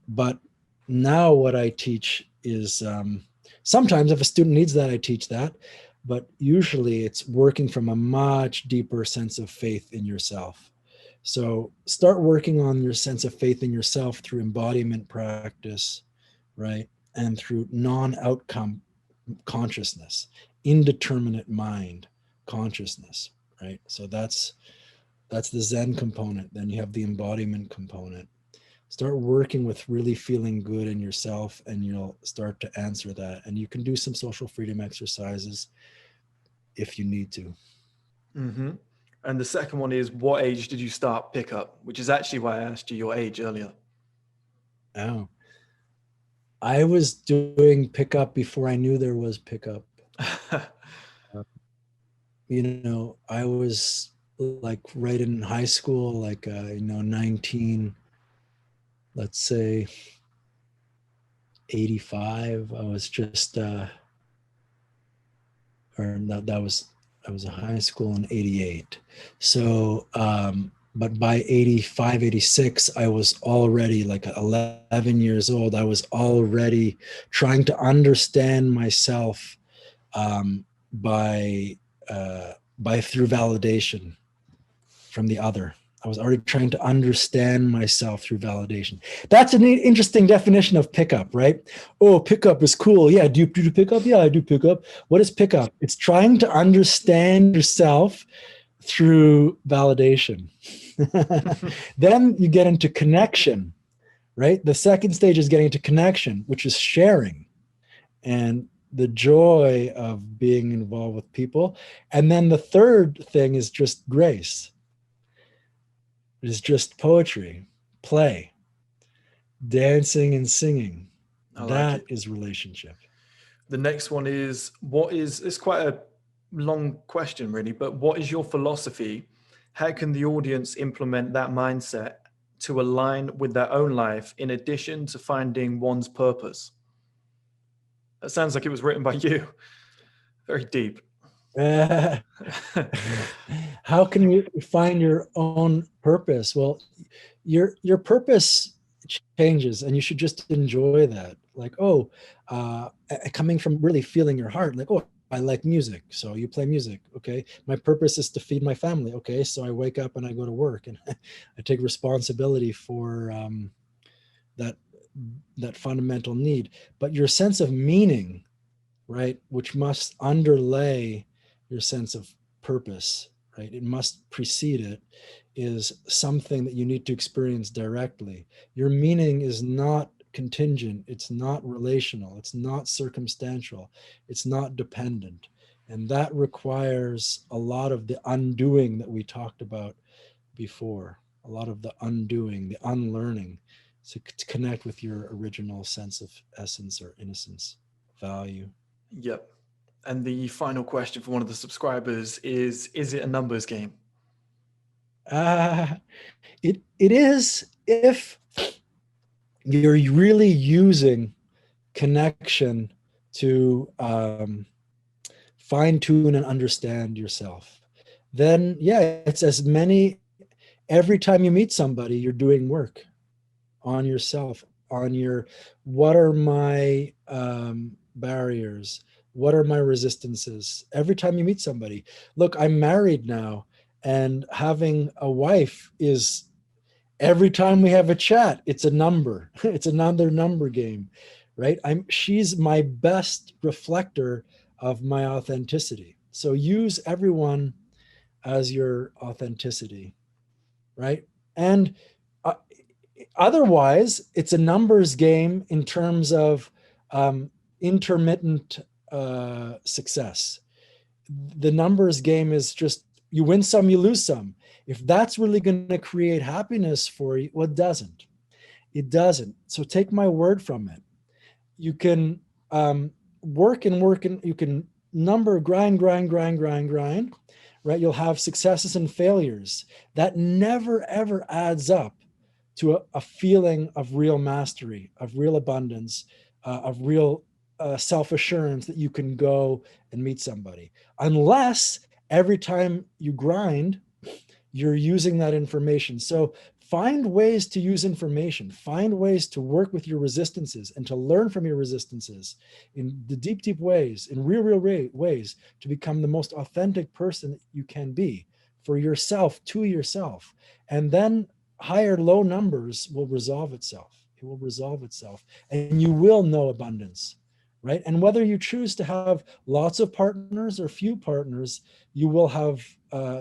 B: But now what I teach is, sometimes if a student needs that, I teach that, but usually it's working from a much deeper sense of faith in yourself. So start working on your sense of faith in yourself through embodiment practice, right? And through non-outcome consciousness, indeterminate mind consciousness, right? So that's the Zen component. Then you have the embodiment component. Start working with really feeling good in yourself, and you'll start to answer that. And you can do some social freedom exercises if you need to.
A: Mm-hmm. And the second one is, what age did you start pickup? Which is actually why I asked you your age earlier.
B: Oh, I was doing pickup before I knew there was pickup. I was like right in high school, like 19, let's say 85. I was just I was in high school in 88. So but by 85, 86, I was already like 11 years old. I was already trying to understand myself by through validation from the other. I was already trying to understand myself through validation. That's an interesting definition of pickup, right? Oh, pickup is cool. Yeah, do you do pickup? Yeah, I do pickup. What is pickup? It's trying to understand yourself through validation. Then you get into connection, right? The second stage is getting into connection, which is sharing and the joy of being involved with people. And then the third thing is just grace. It is just poetry, play, dancing and singing. That is relationship.
A: The next one is, it's quite a long question really, but what is your philosophy? How can the audience implement that mindset to align with their own life in addition to finding one's purpose? That sounds like it was written by you. Very deep.
B: Uh, how can you find your own purpose? Well, your purpose changes, and you should just enjoy that. Like, oh, coming from really feeling your heart, like, oh, I like music, so you play music. Okay, my purpose is to feed my family. Okay, so I wake up and I go to work, and I take responsibility for that that fundamental need. But your sense of meaning, right, which must underlay your sense of purpose, right? It must precede it, is something that you need to experience directly. Your meaning is not contingent, it's not relational, it's not circumstantial, it's not dependent. And that requires a lot of the undoing that we talked about before, a lot of the undoing, the unlearning, to connect with your original sense of essence or innocence, value.
A: Yep. And the final question for one of the subscribers is it a numbers game?
B: Uh, it is if you're really using connection to fine tune and understand yourself. Then, yeah, it's as many, every time you meet somebody, you're doing work on yourself, on your, what are my barriers? What are my resistances? Every time you meet somebody, look, I'm married now, and having a wife is, every time we have a chat, it's a number. It's another number game, right? She's my best reflector of my authenticity. So use everyone as your authenticity, right? And uh, otherwise, it's a numbers game in terms of intermittent success. The numbers game is just, you win some, you lose some. If that's really going to create happiness for you, well, it doesn't. It doesn't. So take my word from it. You can work and work, and you can grind, right? You'll have successes and failures. That never, ever adds up to a feeling of real mastery, of real abundance, of real self-assurance that you can go and meet somebody. Unless every time you grind, you're using that information. So find ways to use information, find ways to work with your resistances and to learn from your resistances in the deep, deep ways, in real ways, to become the most authentic person you can be for yourself, to yourself. And then higher low numbers will resolve itself. It will resolve itself, and you will know abundance, right? And whether you choose to have lots of partners or few partners, you will have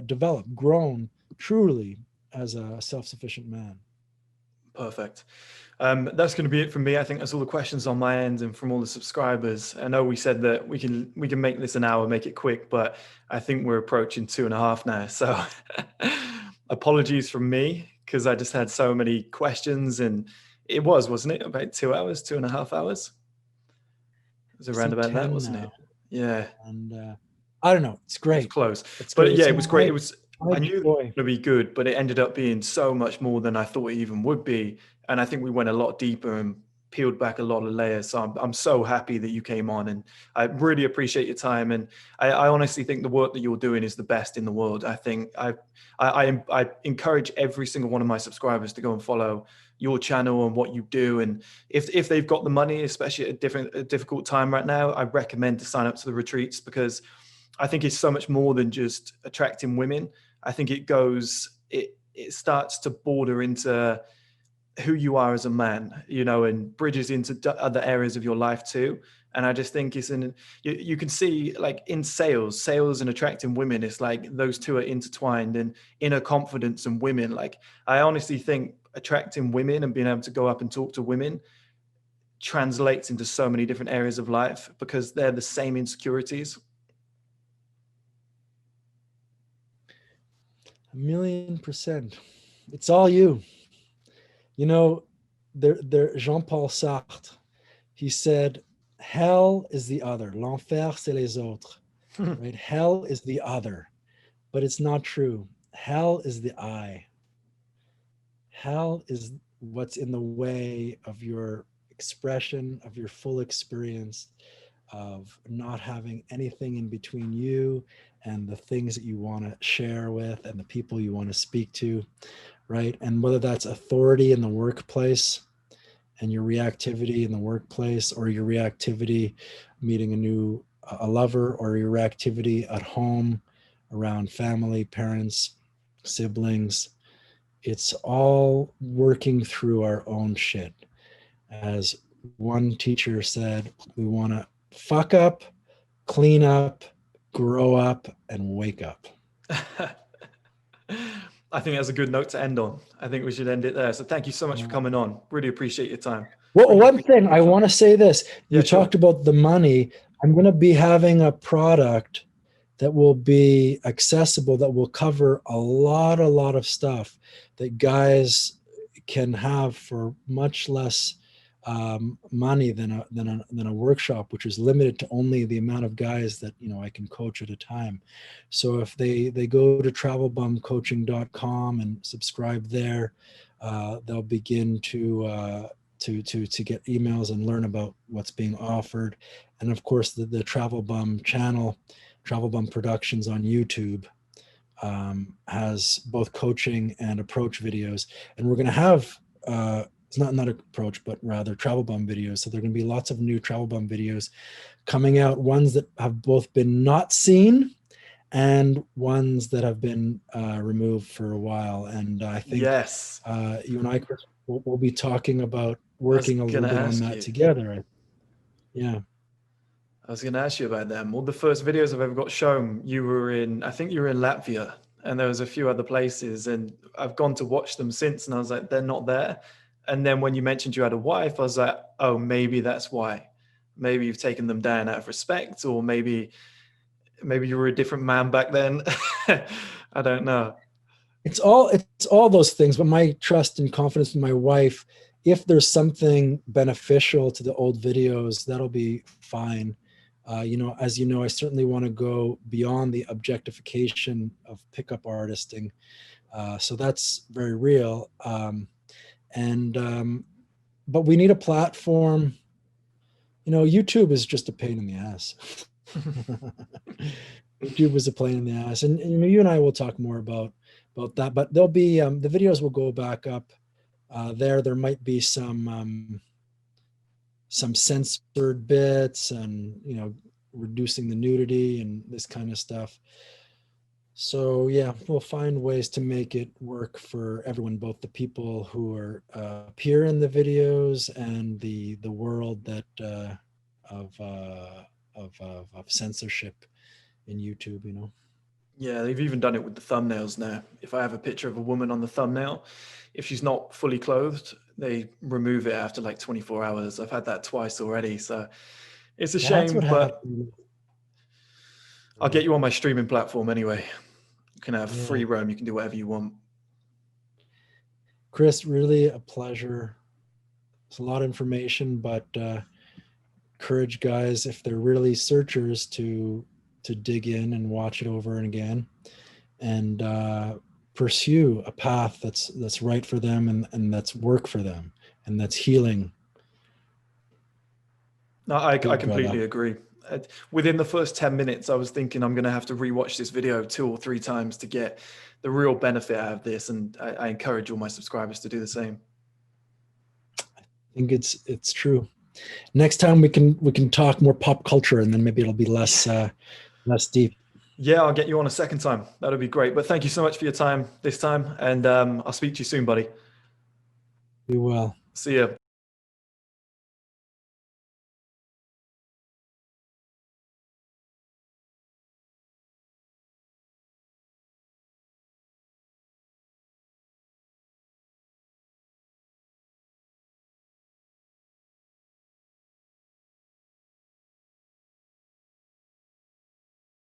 B: developed, grown truly as a self-sufficient man.
A: Perfect. That's going to be it from me. I think that's all the questions on my end and from all the subscribers. I know we said that we can make this an hour, make it quick, but I think we're approaching 2.5 now. So apologies from me because I just had so many questions, and wasn't it, about 2 hours, 2.5 hours? It was around
B: See
A: about that,
B: 10
A: wasn't it?
B: now,
A: Yeah,
B: and I don't know. It's
A: it was
B: great.
A: close.
B: It's
A: But
B: great.
A: yeah,
B: It's
A: it was great.
B: my
A: It was,
B: my
A: I knew it was
B: joy.
A: going to be good, but it ended up being so much more than I thought it even would be. And I think we went a lot deeper and peeled back a lot of layers. So I'm so happy that you came on, and I really appreciate your time. And I honestly think the work that you're doing is the best in the world. I think I encourage every single one of my subscribers to go and follow your channel and what you do. And if they've got the money, especially at a difficult time right now, I recommend to sign up to the retreats, because I think it's so much more than just attracting women. I think it starts to border into who you are as a man, and bridges into other areas of your life too. And I just think you can see, like, in sales and attracting women, it's like those two are intertwined. And inner confidence and women, like, I honestly think attracting women and being able to go up and talk to women translates into so many different areas of life because they're the same insecurities.
B: 1,000,000%. It's all you. You know, Jean-Paul Sartre, he said, hell is the other. L'enfer, c'est les autres. Right? Hell is the other, but it's not true. Hell is the I. Hell is what's in the way of your expression, of your full experience, of not having anything in between you and the things that you want to share with and the people you want to speak to, right? And whether that's authority in the workplace and your reactivity in the workplace, or your reactivity meeting a lover, or your reactivity at home around family, parents, siblings, it's all working through our own shit. As one teacher said, we want to fuck up, clean up, grow up, and wake up.
A: I think that's a good note to end on. I think we should end it there. So thank you so much for coming on. Really appreciate your time.
B: Well, one thing I want to say this, you talked
A: sure.
B: about the money. I'm going to be having a product that will be accessible, that will cover a lot of stuff that guys can have for much less money than a workshop, which is limited to only the amount of guys that I can coach at a time. So if they go to travelbumcoaching.com and subscribe there, they'll begin to get emails and learn about what's being offered. And of course, the Travel Bum channel, Travel Bum Productions on YouTube, has both coaching and approach videos. And we're going to have it's not approach, but rather Travel Bum videos. So there are going to be lots of new Travel Bum videos coming out, ones that have both been not seen and ones that have been removed for a while. And I think
A: yes,
B: you and I, Chris, we'll be talking about working a little bit on that together. Yeah.
A: I was going to ask you about them. All the first videos I've ever got shown, I think you were in Latvia, and there was a few other places, and I've gone to watch them since, and I was like, they're not there. And then when you mentioned you had a wife, I was like, oh, maybe that's why. Maybe you've taken them down out of respect, or maybe you were a different man back then. I don't know.
B: It's all those things, but my trust and confidence in my wife, if there's something beneficial to the old videos, that'll be fine. As you know, I certainly want to go beyond the objectification of pickup artisting. So that's very real. But we need a platform. YouTube is just a pain in the ass. YouTube is a pain in the ass. And you and I will talk more about that, but there'll be, the videos will go back up there might be some censored bits and, reducing the nudity and this kind of stuff. So yeah, we'll find ways to make it work for everyone, both the people who are appear in the videos and the world that of censorship in YouTube.
A: Yeah, they've even done it with the thumbnails now. If I have a picture of a woman on the thumbnail, if she's not fully clothed, they remove it after like 24 hours. I've had that twice already, so it's a shame, but I'll get you on my streaming platform anyway. You can have free roam. You can do whatever you want.
B: Chris, really a pleasure. It's a lot of information, but encourage guys, if they're really searchers, to dig in and watch it over and again, and pursue a path that's right for them and that's work for them and that's healing.
A: No, I completely agree. Within the first 10 minutes, I was thinking I'm going to have to rewatch this video 2 or 3 times to get the real benefit out of this. And I encourage all my subscribers to do the same.
B: I think it's true. Next time we can talk more pop culture, and then maybe it'll be less deep.
A: Yeah, I'll get you on a second time. That'll be great. But thank you so much for your time this time. And I'll speak to you soon, buddy.
B: Be well.
A: See ya.